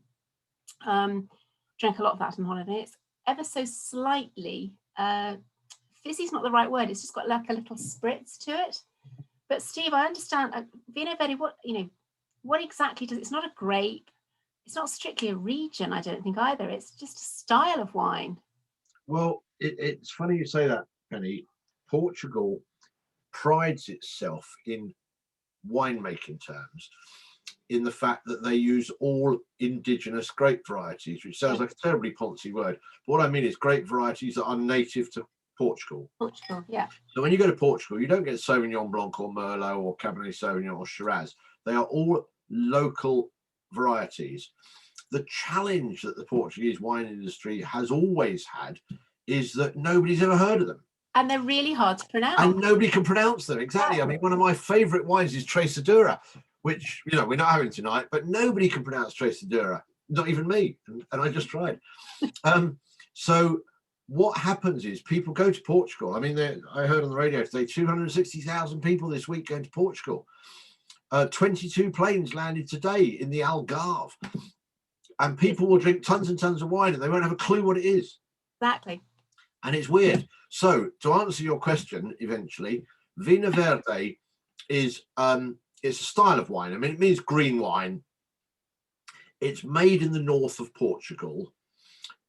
Drank a lot of that on holiday. It's ever so slightly fizzy is not the right word. It's just got like a little spritz to it. But Steve, I understand Vina Verde. What exactly does? It's not a grape. It's not strictly a region. I don't think either. It's just a style of wine. Well, it's funny you say that, Penny. Portugal prides itself in winemaking terms in the fact that they use all indigenous grape varieties, which sounds like a terribly poncy word. But what I mean is grape varieties that are native to Portugal. Portugal, yeah. So when you go to Portugal, you don't get Sauvignon Blanc or Merlot or Cabernet Sauvignon or Shiraz. They are all local varieties. The challenge that the Portuguese wine industry has always had is that nobody's ever heard of them. And they're really hard to pronounce. And nobody can pronounce them. Exactly. I mean, one of my favourite wines is Traçadura, which, we're not having tonight, but nobody can pronounce Traçadura, not even me. And I just tried. So what happens is people go to Portugal. I mean, I heard on the radio today, 260,000 people this week going to Portugal. 22 planes landed today in the Algarve. And people will drink tons and tons of wine and they won't have a clue what it is. Exactly. And it's weird. So to answer your question, eventually, Vina Verde is it's a style of wine. I mean, it means green wine. It's made in the north of Portugal.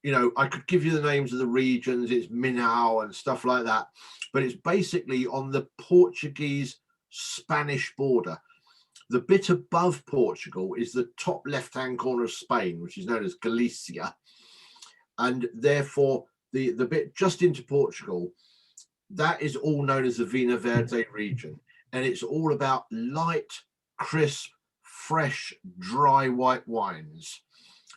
I could give you the names of the regions. It's Minho and stuff like that. But it's basically on the Portuguese-Spanish border. The bit above Portugal is the top left-hand corner of Spain, which is known as Galicia. And therefore, the bit just into Portugal, that is all known as the Vina Verde region. And it's all about light, crisp, fresh, dry white wines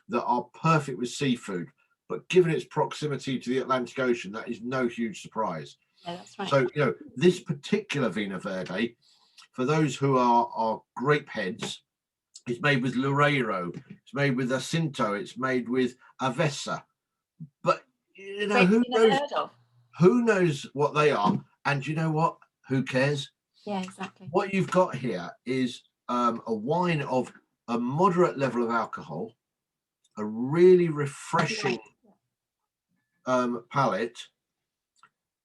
that are perfect with seafood. But given its proximity to the Atlantic Ocean, that is no huge surprise. Yeah, that's right. So, this particular Vina Verde, for those who are grape heads, it's made with Loureiro, it's made with Jacinto, it's made with Avessa. But who knows what they are? And you know what? Who cares? Yeah, exactly. What you've got here is a wine of a moderate level of alcohol, a really refreshing palate,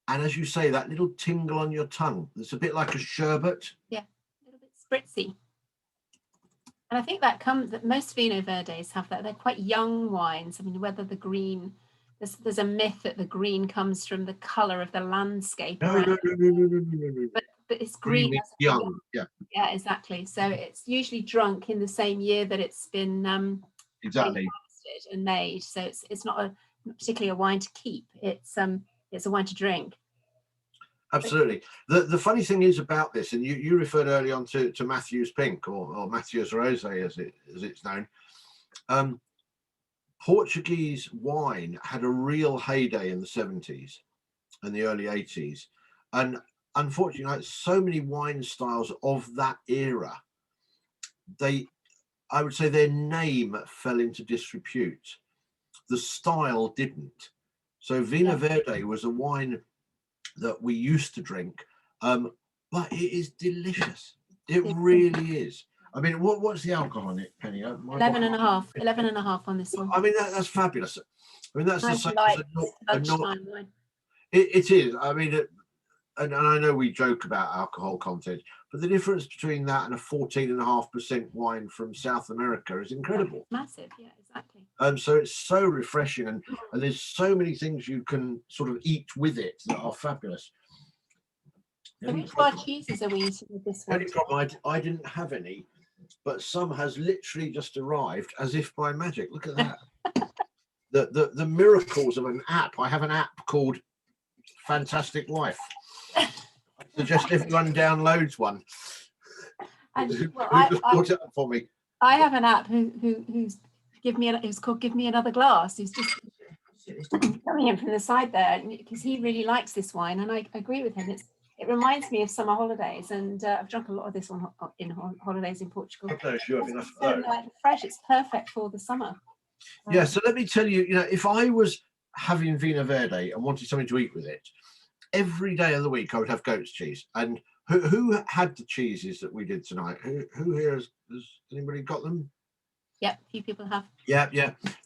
and as you say, that little tingle on your tongue. It's a bit like a sherbet. Yeah, a little bit spritzy. And I think that most Vino Verdes have that. They're quite young wines. I mean, whether the green, there's a myth that the green comes from the colour of the landscape. No. But it's green. Young, yeah. Yeah, exactly. So it's usually drunk in the same year that it's been exactly harvested and made. So it's not particularly a wine to keep. It's a wine to drink. Absolutely. The funny thing is about this, and you referred early on to Matthew's Pink or Matthew's Rosé as it's known. Portuguese wine had a real heyday in the 70s and the early 80s, and unfortunately, so many wine styles of that era, I would say their name fell into disrepute. The style didn't. So Vina Verde was a wine that we used to drink, but it is delicious. It really is. I mean, what's the alcohol on it, Penny? 11.5 on this one. I mean, that's fabulous. I mean, that's nice the same light as lunchtime wine. It is. I mean, and I know we joke about alcohol content, but the difference between that and a 14.5% wine from South America is incredible. Massive, yeah, exactly. So it's so refreshing, and there's so many things you can sort of eat with it that are fabulous. So which of our cheeses are we eating with this one? The only problem, I didn't have any, but some has literally just arrived as if by magic. Look at that. the miracles of an app. I have an app called Fantastic Wife. I suggest everyone downloads one. And who just brought it up for me? I have an app who's called Give Me Another Glass. Who's just coming in from the side there because he really likes this wine, and I agree with him. It reminds me of summer holidays, and I've drunk a lot of this one in holidays in Portugal. Okay, sure, enough so light and fresh. It's perfect for the summer. Yeah. So let me tell you, if I was having Vina Verde and wanted something to eat with it, every day of the week I would have goat's cheese. And who had the cheeses that we did tonight? Who here has anybody got them? Yep, a few people have. Yeah.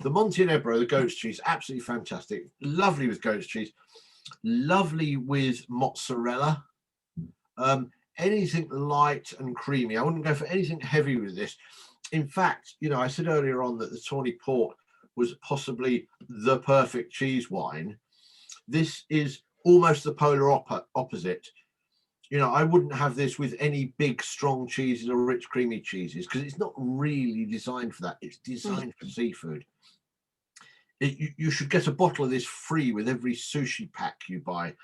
The Monte Nebro, the goat's cheese, absolutely fantastic. Lovely with goat's cheese. Lovely with mozzarella. anything light and creamy. I wouldn't go for anything heavy with this. In fact, you know, I said earlier on that the Tawny Port was possibly the perfect cheese wine. This is almost the polar opposite. You know, I wouldn't have this with any big, strong cheeses or rich, creamy cheeses, because it's not really designed for that. It's designed for seafood. You should get a bottle of this free with every sushi pack you buy.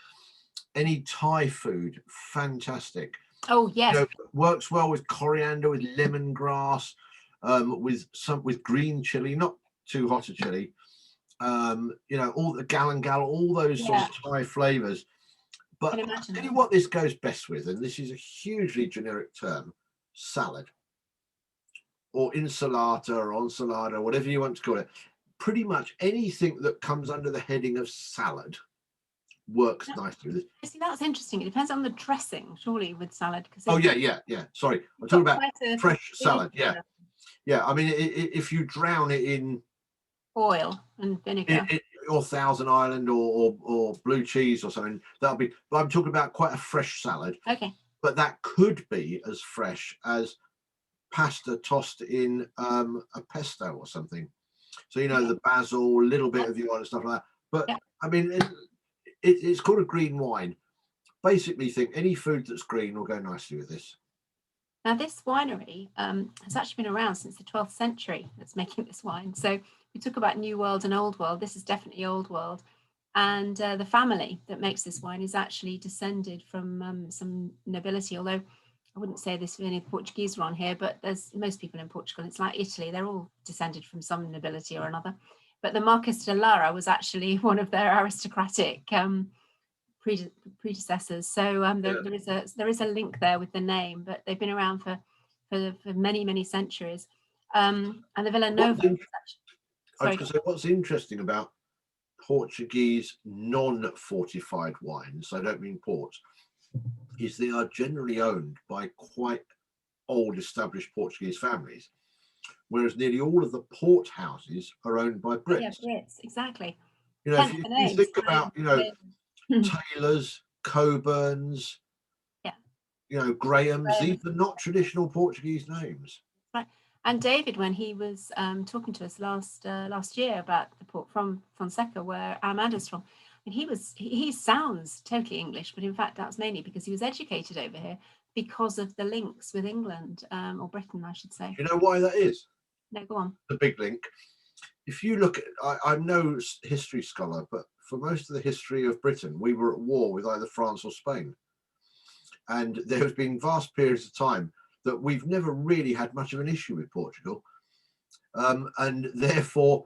Any Thai food, fantastic. Oh yes, You know, works well with coriander, with lemongrass, with green chili, not too hot a chili. You know, all the galangal, all those sort of Thai flavors. But I'll tell you what this goes best with, and this is a hugely generic term: salad, or insalata, or ensalada, whatever you want to call it. Pretty much anything that comes under the heading of salad works nicely with it. See, that's interesting. It depends on the dressing, surely, with salad. Oh yeah. Sorry, I'm talking about fresh salad. Yeah. I mean, if you drown it in oil and vinegar, or Thousand Island or blue cheese or something, that'll be. But I'm talking about quite a fresh salad. Okay. But that could be as fresh as pasta tossed in a pesto or something. So, you know, the basil, a little bit of the oil and stuff like that. But I mean, it's called a green wine. Basically, think any food that's green will go nicely with this. Now, this winery has actually been around since the 12th century. That's making this wine. So we talk about New World and Old World. This is definitely Old World. And the family that makes this wine is actually descended from some nobility, although I wouldn't say this with any Portuguese on here, but there's most people in Portugal. It's like Italy. They're all descended from some nobility or another. But the Marquis de Lara was actually one of their aristocratic predecessors. So there is a link there with the name, but they've been around for many centuries. And the Vila Nova. I was going to say, what's interesting about Portuguese non-fortified wines, I don't mean ports, is they are generally owned by quite old established Portuguese families, whereas nearly all of the port houses are owned by Brits. Yeah, Brits, exactly. You know, if you think about, you know, Taylors, Coburns, you know, Grahams, these are not traditional Portuguese names. Right. And David, when he was talking to us last year about the port from Fonseca, where Amanda's from, and he sounds totally English, but in fact that's mainly because he was educated over here because of the links with England, or Britain, I should say. You know why that is? No, go on. The big link. If you look at, I'm no history scholar, but for most of the history of Britain, we were at war with either France or Spain. And there has been vast periods of time that we've never really had much of an issue with Portugal. And therefore,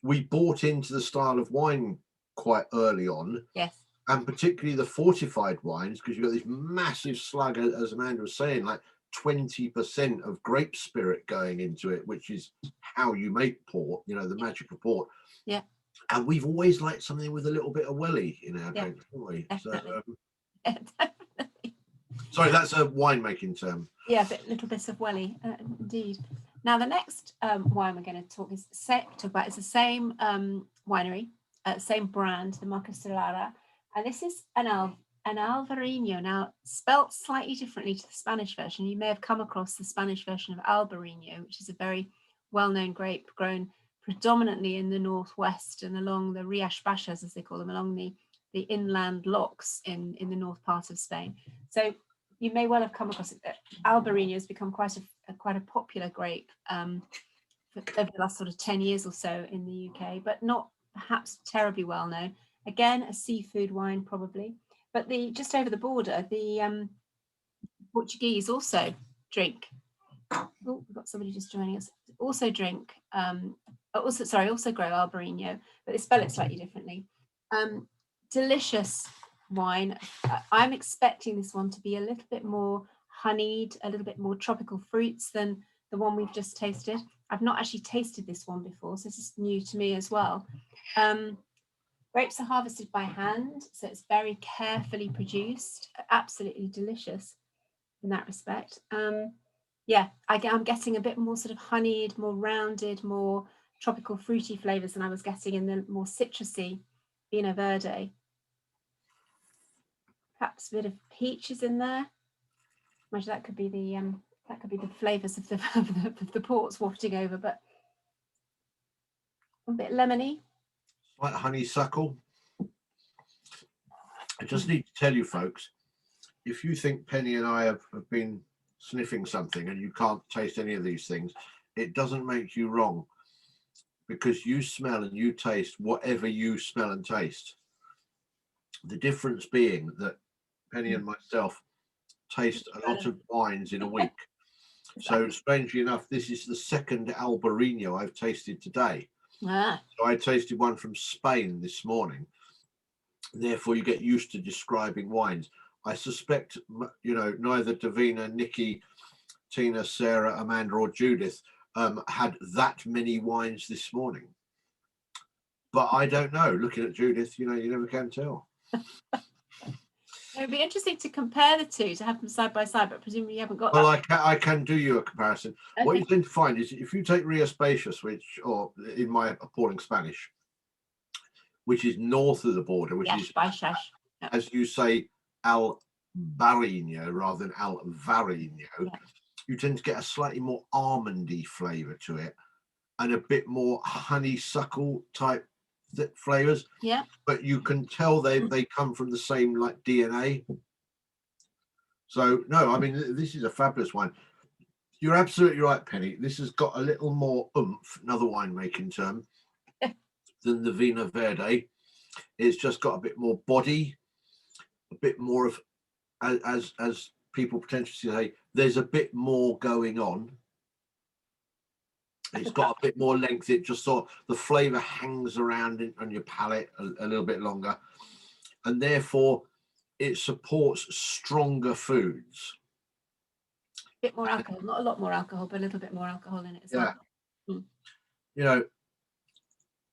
we bought into the style of wine quite early on. Yes. And particularly the fortified wines, because you've got this massive slug, as Amanda was saying, like 20% of grape spirit going into it, which is how you make port, you know, the magic of port. Yeah. And we've always liked something with a little bit of welly in our drinks, haven't we? Definitely. Definitely. Sorry, that's a winemaking term. Yeah, little bits of welly, indeed. Now, the next wine we're going to talk about is the same winery, same brand, the Marquis de Lara, and this is an Alvarinho. Now, spelt slightly differently to the Spanish version. You may have come across the Spanish version of Albarino, which is a very well-known grape grown predominantly in the northwest and along the Rias Baixas, as they call them, along the inland locks in the north part of Spain. So you may well have come across it. Albarino has become quite a popular grape over the last sort of 10 years or so in the UK, but not perhaps terribly well known. Again, a seafood wine probably, but just over the border, the Portuguese also drink. Oh, we've got somebody just joining us. Also drink. Also grow Albarino, but they spell it slightly differently. Delicious wine. I'm expecting this one to be a little bit more honeyed, a little bit more tropical fruits than the one we've just tasted. I've not actually tasted this one before, so this is new to me as well. Grapes are harvested by hand, so it's very carefully produced, absolutely delicious in that respect. Yeah, I'm getting a bit more sort of honeyed, more rounded, more tropical fruity flavors than I was getting in the more citrusy Vina Verde. Perhaps a bit of peaches in there. Imagine that could be the flavours of the ports wafting over, but a bit lemony. Like honeysuckle. I just need to tell you folks, if you think Penny and I have been sniffing something and you can't taste any of these things, it doesn't make you wrong, because you smell and you taste whatever you smell and taste. The difference being that Penny and myself taste a lot of wines in a week. So strangely enough, this is the second Albarino I've tasted today. Ah. So I tasted one from Spain this morning. Therefore, you get used to describing wines. I suspect, you know, neither Davina, Nikki, Tina, Sarah, Amanda, or Judith had that many wines this morning. But I don't know. Looking at Judith, you know, you never can tell. It would be interesting to compare the two, to have them side by side, but presumably you haven't got Well, that. I can do you a comparison. Okay. What you tend to find is if you take Ria Spacious, which, or in my appalling Spanish, which is north of the border, which is, as you say, Albarino rather than Alvarinho, you tend to get a slightly more almondy flavour to it and a bit more honeysuckle type flavours. Yeah. But you can tell they come from the same like DNA. So no, I mean, this is a fabulous wine. You're absolutely right, Penny. This has got a little more oomph, another winemaking term, than the Vina Verde. It's just got a bit more body, a bit more of, as people potentially say, there's a bit more going on. It's got a bit more length. It just sort of, the flavour hangs around on your palate a little bit longer, and therefore it supports stronger foods. A bit more alcohol, not a lot more alcohol, but a little bit more alcohol in it as well. You know,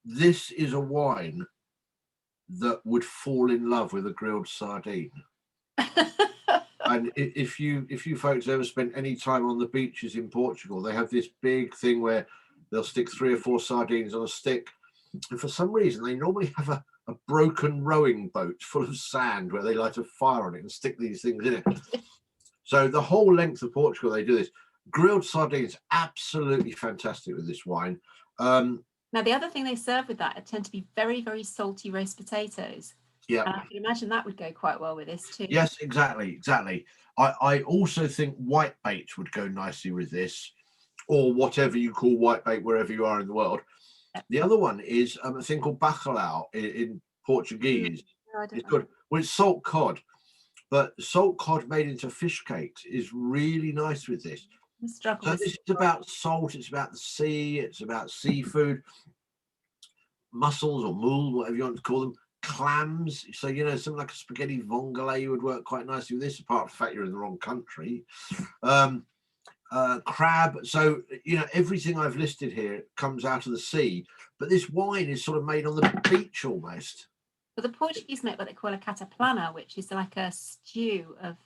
this is a wine that would fall in love with a grilled sardine. And if you folks ever spent any time on the beaches in Portugal, they have this big thing where they'll stick 3 or 4 sardines on a stick, and for some reason they normally have a broken rowing boat full of sand where they light a fire on it and stick these things in it. So the whole length of Portugal they do this. Grilled sardines, absolutely fantastic with this wine. Now the other thing they serve with that tend to be very, very salty roast potatoes. Yeah, and I can imagine that would go quite well with this too. Yes, exactly. I also think whitebait would go nicely with this, or whatever you call whitebait wherever you are in the world. The other one is a thing called bacalhau in Portuguese. No, I don't It's know. good. Well, it's salt cod, but salt cod made into fish cakes is really nice with this. So this is about salt. It's about the sea. It's about seafood, mussels or mule, whatever you want to call them. Clams, so you know, something like a spaghetti vongole would work quite nicely with this, apart from the fact you're in the wrong country. Crab, so you know, everything I've listed here comes out of the sea, but this wine is sort of made on the beach almost. But the Portuguese make what they call a cataplana, which is like a stew of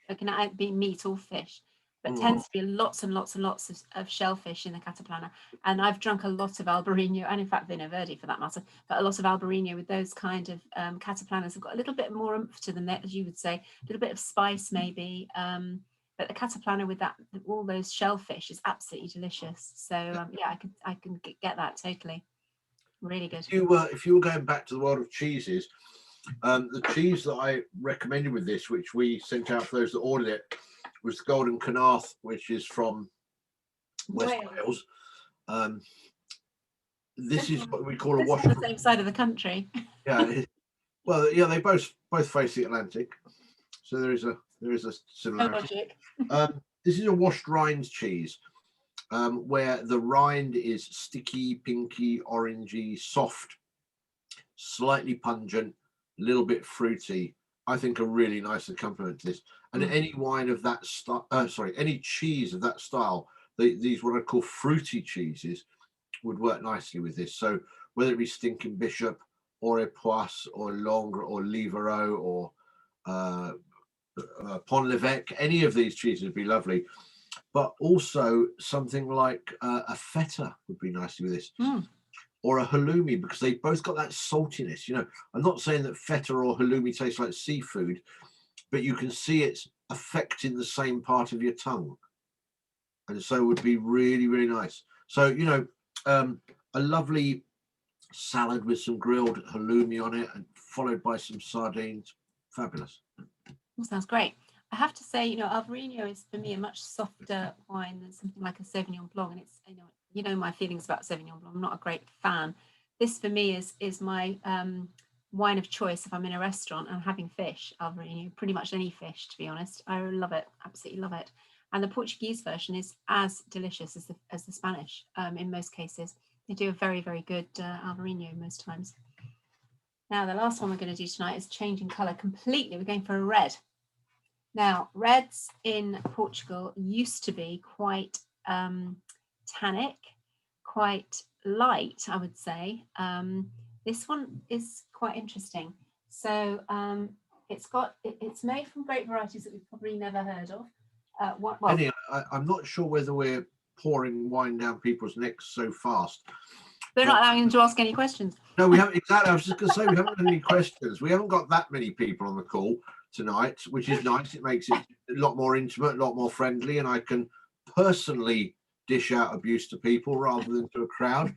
it can be meat or fish, but tends to be lots and lots and lots of shellfish in the cataplana. And I've drunk a lot of Albarino, and in fact Vina Verde for that matter, but a lot of Albarino with those kind of cataplanas have got a little bit more oomph to them, as you would say, a little bit of spice maybe. But the cataplana with that, all those shellfish, is absolutely delicious. So yeah, I can get that totally. Really good. If you were going back to the world of cheeses, the cheese that I recommended with this, which we sent out for those that ordered it, was the Golden Canarth, which is from West Wales. This is what we call a wash. On the same side of the country. Yeah. Well, yeah, they both face the Atlantic, so there is a similarity. This is a washed rind cheese, where the rind is sticky, pinky, orangey, soft, slightly pungent, a little bit fruity. I think a really nice accompaniment to this. And any wine of that style, any cheese of that style, these what I call fruity cheeses, would work nicely with this. So whether it be Stinking Bishop or Epoisse or Langres or Livarot or Pont l'Evêque, any of these cheeses would be lovely. But also something like a feta would be nicely with this. Or a halloumi, because they both got that saltiness. You know, I'm not saying that feta or halloumi tastes like seafood, but you can see it's affecting the same part of your tongue, and so it would be really, really nice. So, you know, a lovely salad with some grilled halloumi on it, and followed by some sardines. Fabulous. All sounds great. I have to say, you know, Alvarinho is for me a much softer wine than something like a Sauvignon Blanc, and it's, you know my feelings about Sauvignon Blanc. I'm not a great fan. This for me is my wine of choice if I'm in a restaurant and having fish. Alvarinho, pretty much any fish, to be honest. I love it, absolutely love it. And the Portuguese version is as delicious as the Spanish in most cases. They do a very, very good Alvarinho most times. Now, the last one we're going to do tonight is changing colour completely. We're going for a red. Now, reds in Portugal used to be quite tannic, quite light, I would say. This one is quite interesting. So it's made from grape varieties that we've probably never heard of. Penny, I'm not sure whether we're pouring wine down people's necks so fast. They're not allowing them to ask any questions. No, we haven't. Exactly. I was just going to say we haven't had any questions. We haven't got that many people on the call tonight, which is nice. It makes it a lot more intimate, a lot more friendly, and I can personally dish out abuse to people rather than to a crowd.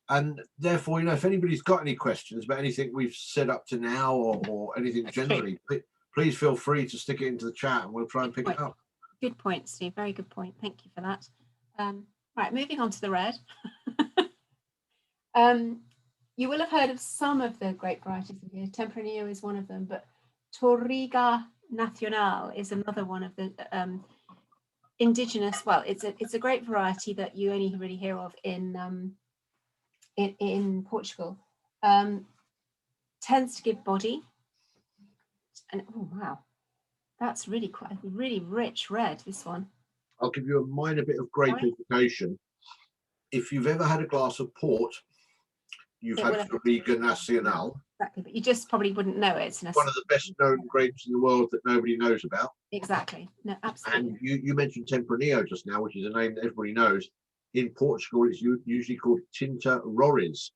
And therefore, you know, if anybody's got any questions about anything we've said up to now or anything That's generally, please feel free to stick it into the chat and we'll try and pick it up. Good point, Steve. Very good point. Thank you for that. Right, moving on to the red. You will have heard of some of the grape varieties in here. Tempranillo is one of them, but Touriga Nacional is another one of the indigenous. Well, it's a grape variety that you only really hear of in Portugal. Tends to give body, and oh wow, that's really quite a really rich red. This one. I'll give you a minor bit of grape education. If you've ever had a glass of port, you've had Touriga Nacional. Exactly, but you just probably wouldn't know it. It's one of the best known grapes in the world that nobody knows about. Exactly. No, absolutely. And you mentioned Tempranillo just now, which is a name that everybody knows. In Portugal, it's usually called Tinta Roriz.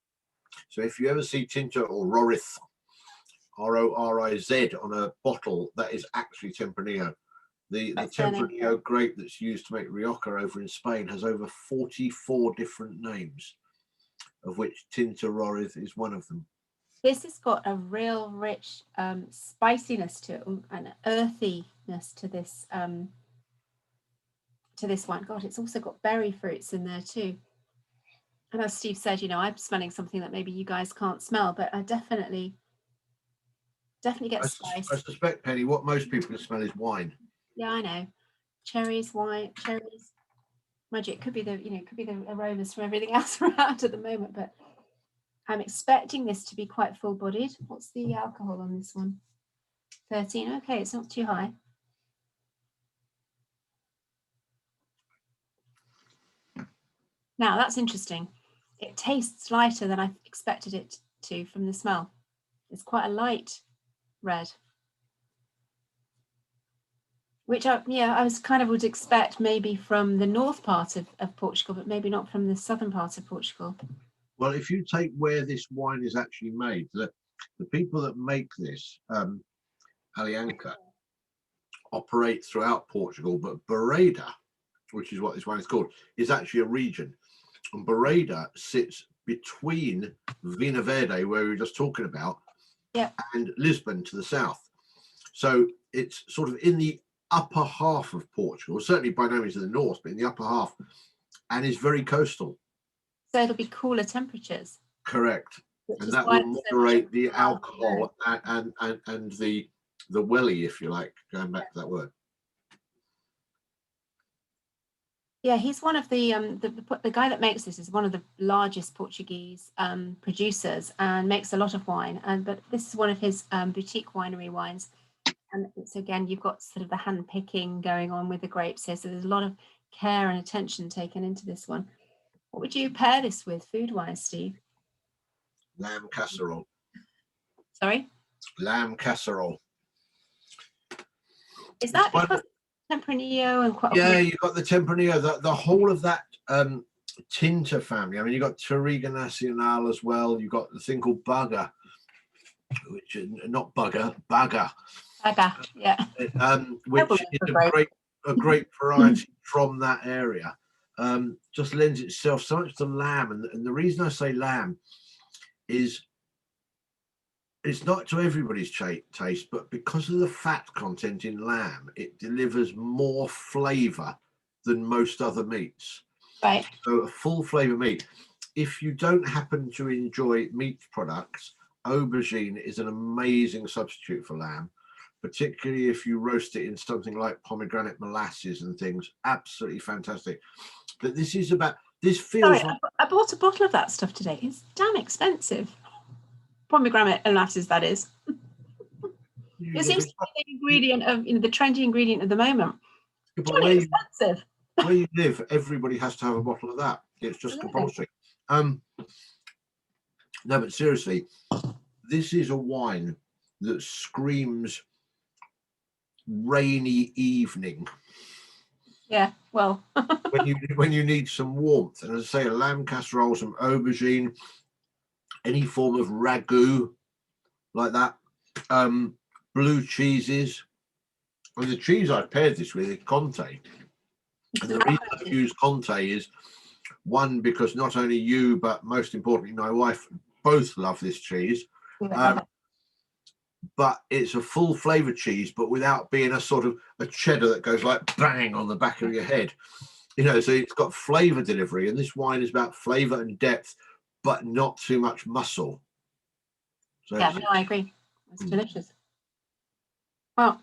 So if you ever see Tinta or Roriz, R-O-R-I-Z on a bottle, that is actually Tempranillo. The Tempranillo grape that's used to make Rioja over in Spain has over 44 different names, of which Tinta Roriz is one of them. This has got a real rich spiciness to it and earthiness to this one. God, it's also got berry fruits in there too. And as Steve said, you know, I'm smelling something that maybe you guys can't smell, but I definitely get spice. I suspect, Penny, what most people can smell is wine. Yeah, I know. Cherries, wine, cherries. Mind you, it could be the aromas from everything else around at the moment, but I'm expecting this to be quite full-bodied. What's the alcohol on this one? 13. Okay, it's not too high. Now, that's interesting. It tastes lighter than I expected it to from the smell. It's quite a light red, which I was kind of would expect maybe from the north part of Portugal, but maybe not from the southern part of Portugal. Well, if you take where this wine is actually made, the people that make this, Alianca, operate throughout Portugal, but Barreira, which is what this wine is called, is actually a region. And Barreira sits between Vina Verde, where we were just talking about, and Lisbon to the south. So it's sort of in the upper half of Portugal, certainly by no means in the north, but in the upper half, and is very coastal. So it'll be cooler temperatures. Correct. And that will moderate the alcohol and the welly, if you like, going back to that word. Yeah, he's one of the guy that makes this is one of the largest Portuguese producers and makes a lot of wine. But this is one of his boutique winery wines. And it's, again, you've got sort of the hand picking going on with the grapes here. So there's a lot of care and attention taken into this one. What would you pair this with food-wise, Steve? Lamb casserole. Sorry? Lamb casserole. Is that because Tempranillo and quite... Yeah, you've got the Tempranillo, the whole of that Tinta family. I mean, you've got Touriga Nacional as well. You've got the thing called Bugger. which is not bugger, bagger. Bagger, yeah. Which is a great variety from that area. Just lends itself so much to lamb, and the reason I say lamb is it's not to everybody's taste, but because of the fat content in lamb, it delivers more flavour than most other meats. Right. So a full flavour meat. If you don't happen to enjoy meat products, aubergine is an amazing substitute for lamb, particularly if you roast it in something like pomegranate molasses and things. Absolutely fantastic. But this is about, this feels Sorry, like... I bought a bottle of that stuff today. It's damn expensive. Pomegranate molasses, that is. It seems to be the ingredient of, the trendy ingredient at the moment. It's really expensive. Where you live, everybody has to have a bottle of that. It's just compulsory. No, but seriously, this is a wine that screams rainy evening. Yeah, well. when you need some warmth, and as I say, a lamb casserole, some aubergine, any form of ragu like that, blue cheeses. And the cheese I paired this with is Conte. And the reason I use Conte is, one, because not only you, but most importantly, my wife, both love this cheese. But it's a full flavour cheese, but without being a sort of a cheddar that goes like bang on the back of your head. So it's got flavour delivery, and this wine is about flavour and depth, but not too much muscle. So yeah, no, I agree. It's delicious. Well,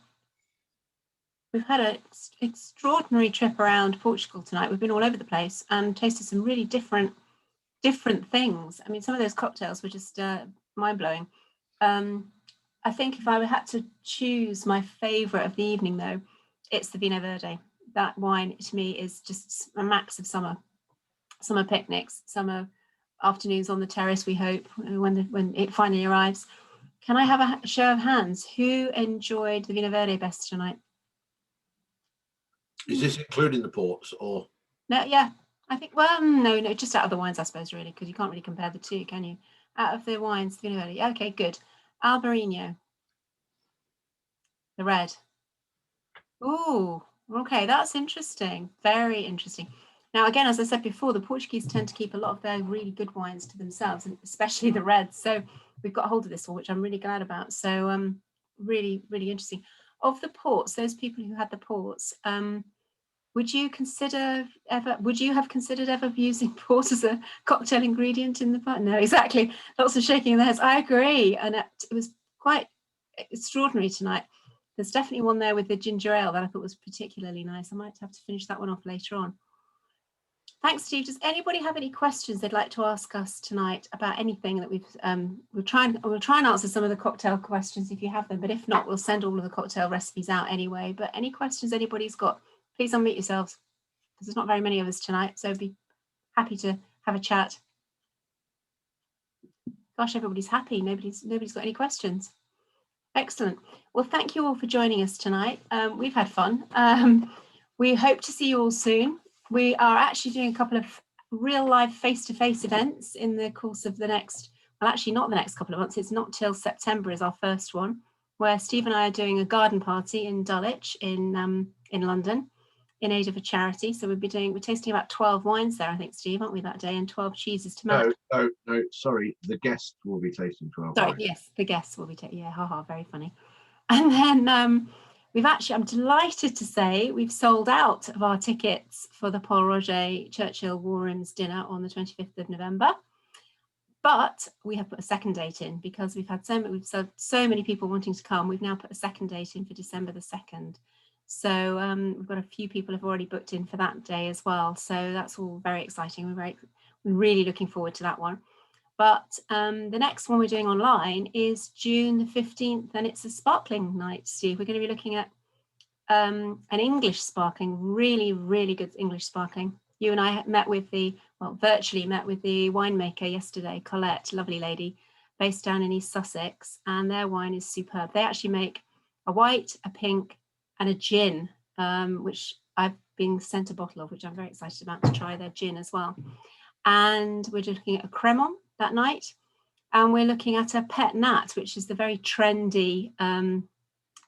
we've had an extraordinary trip around Portugal tonight. We've been all over the place and tasted some really different things. I mean, some of those cocktails were just mind-blowing. I think if I had to choose my favourite of the evening, though, it's the Vina Verde. That wine, to me, is just a max of summer picnics, summer afternoons on the terrace, we hope, when it finally arrives. Can I have a show of hands? Who enjoyed the Vina Verde best tonight? Is this including the ports, or? No, yeah, I think, well, no, just out of the wines, I suppose, really, because you can't really compare the two, can you? Out of the wines, the Vina Verde. Okay, good. Albarino. The red. Ooh, okay, that's interesting. Very interesting. Now, again, as I said before, the Portuguese tend to keep a lot of their really good wines to themselves, and especially the reds. So we've got hold of this one, which I'm really glad about. So really, really interesting. Of the ports, those people who had the ports, would you have considered ever using port as a cocktail ingredient in the pot? No, exactly. Lots of shaking of the heads. I agree. And it was quite extraordinary tonight. There's definitely one there with the ginger ale that I thought was particularly nice. I might have to finish that one off later on. Thanks, Steve. Does anybody have any questions they'd like to ask us tonight about anything that we'll try and answer some of the cocktail questions if you have them, but if not, we'll send all of the cocktail recipes out anyway. But any questions anybody's got, please unmute yourselves, because there's not very many of us tonight, so be happy to have a chat. Gosh, everybody's happy. Nobody's got any questions. Excellent. Well, thank you all for joining us tonight. We've had fun. We hope to see you all soon. We are actually doing a couple of real live face-to-face events in the course of the next, well, actually not the next couple of months. It's not till September is our first one, where Steve and I are doing a garden party in Dulwich in London in aid of a charity. So we're tasting about 12 wines there, I think, Steve, aren't we, that day, and 12 cheeses to match. No, sorry, the guests will be tasting 12 Sorry, wines. yes, the guests will be tasting, yeah, haha, very funny. And then I'm delighted to say we've sold out of our tickets for the Paul Roger Churchill Warren's dinner on the 25th of November. But we have put a second date in because we've had so many people wanting to come. We've now put a second date in for December the 2nd. So we've got a few people have already booked in for that day as well. So that's all very exciting. We're really looking forward to that one. But the next one we're doing online is June the 15th, and it's a sparkling night, Steve. We're going to be looking at an English sparkling, really, really good English sparkling. You and I virtually met with the winemaker yesterday, Colette, lovely lady, based down in East Sussex, and their wine is superb. They actually make a white, a pink, and a gin, which I've been sent a bottle of, which I'm very excited about to try their gin as well. And we're looking at a cremant that night. And we're looking at a Pet Nat, which is the very trendy,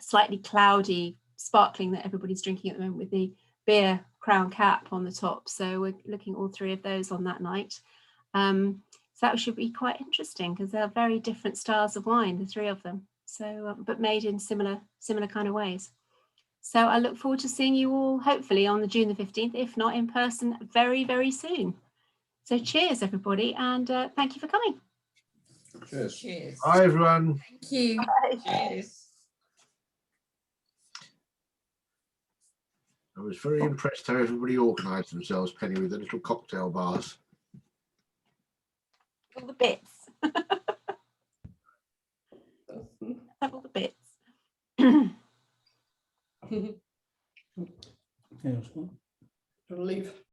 slightly cloudy sparkling that everybody's drinking at the moment with the beer crown cap on the top. So we're looking at all three of those on that night. So that should be quite interesting because they're very different styles of wine, the three of them. So, but made in similar kind of ways. So I look forward to seeing you all, hopefully on the June the 15th, if not in person, very, very soon. So cheers, everybody, and thank you for coming. Cheers. Cheers. Hi, everyone. Thank you. Cheers. I was very impressed how everybody organised themselves, Penny, with the little cocktail bars. All the bits. Have all the bits. Leave.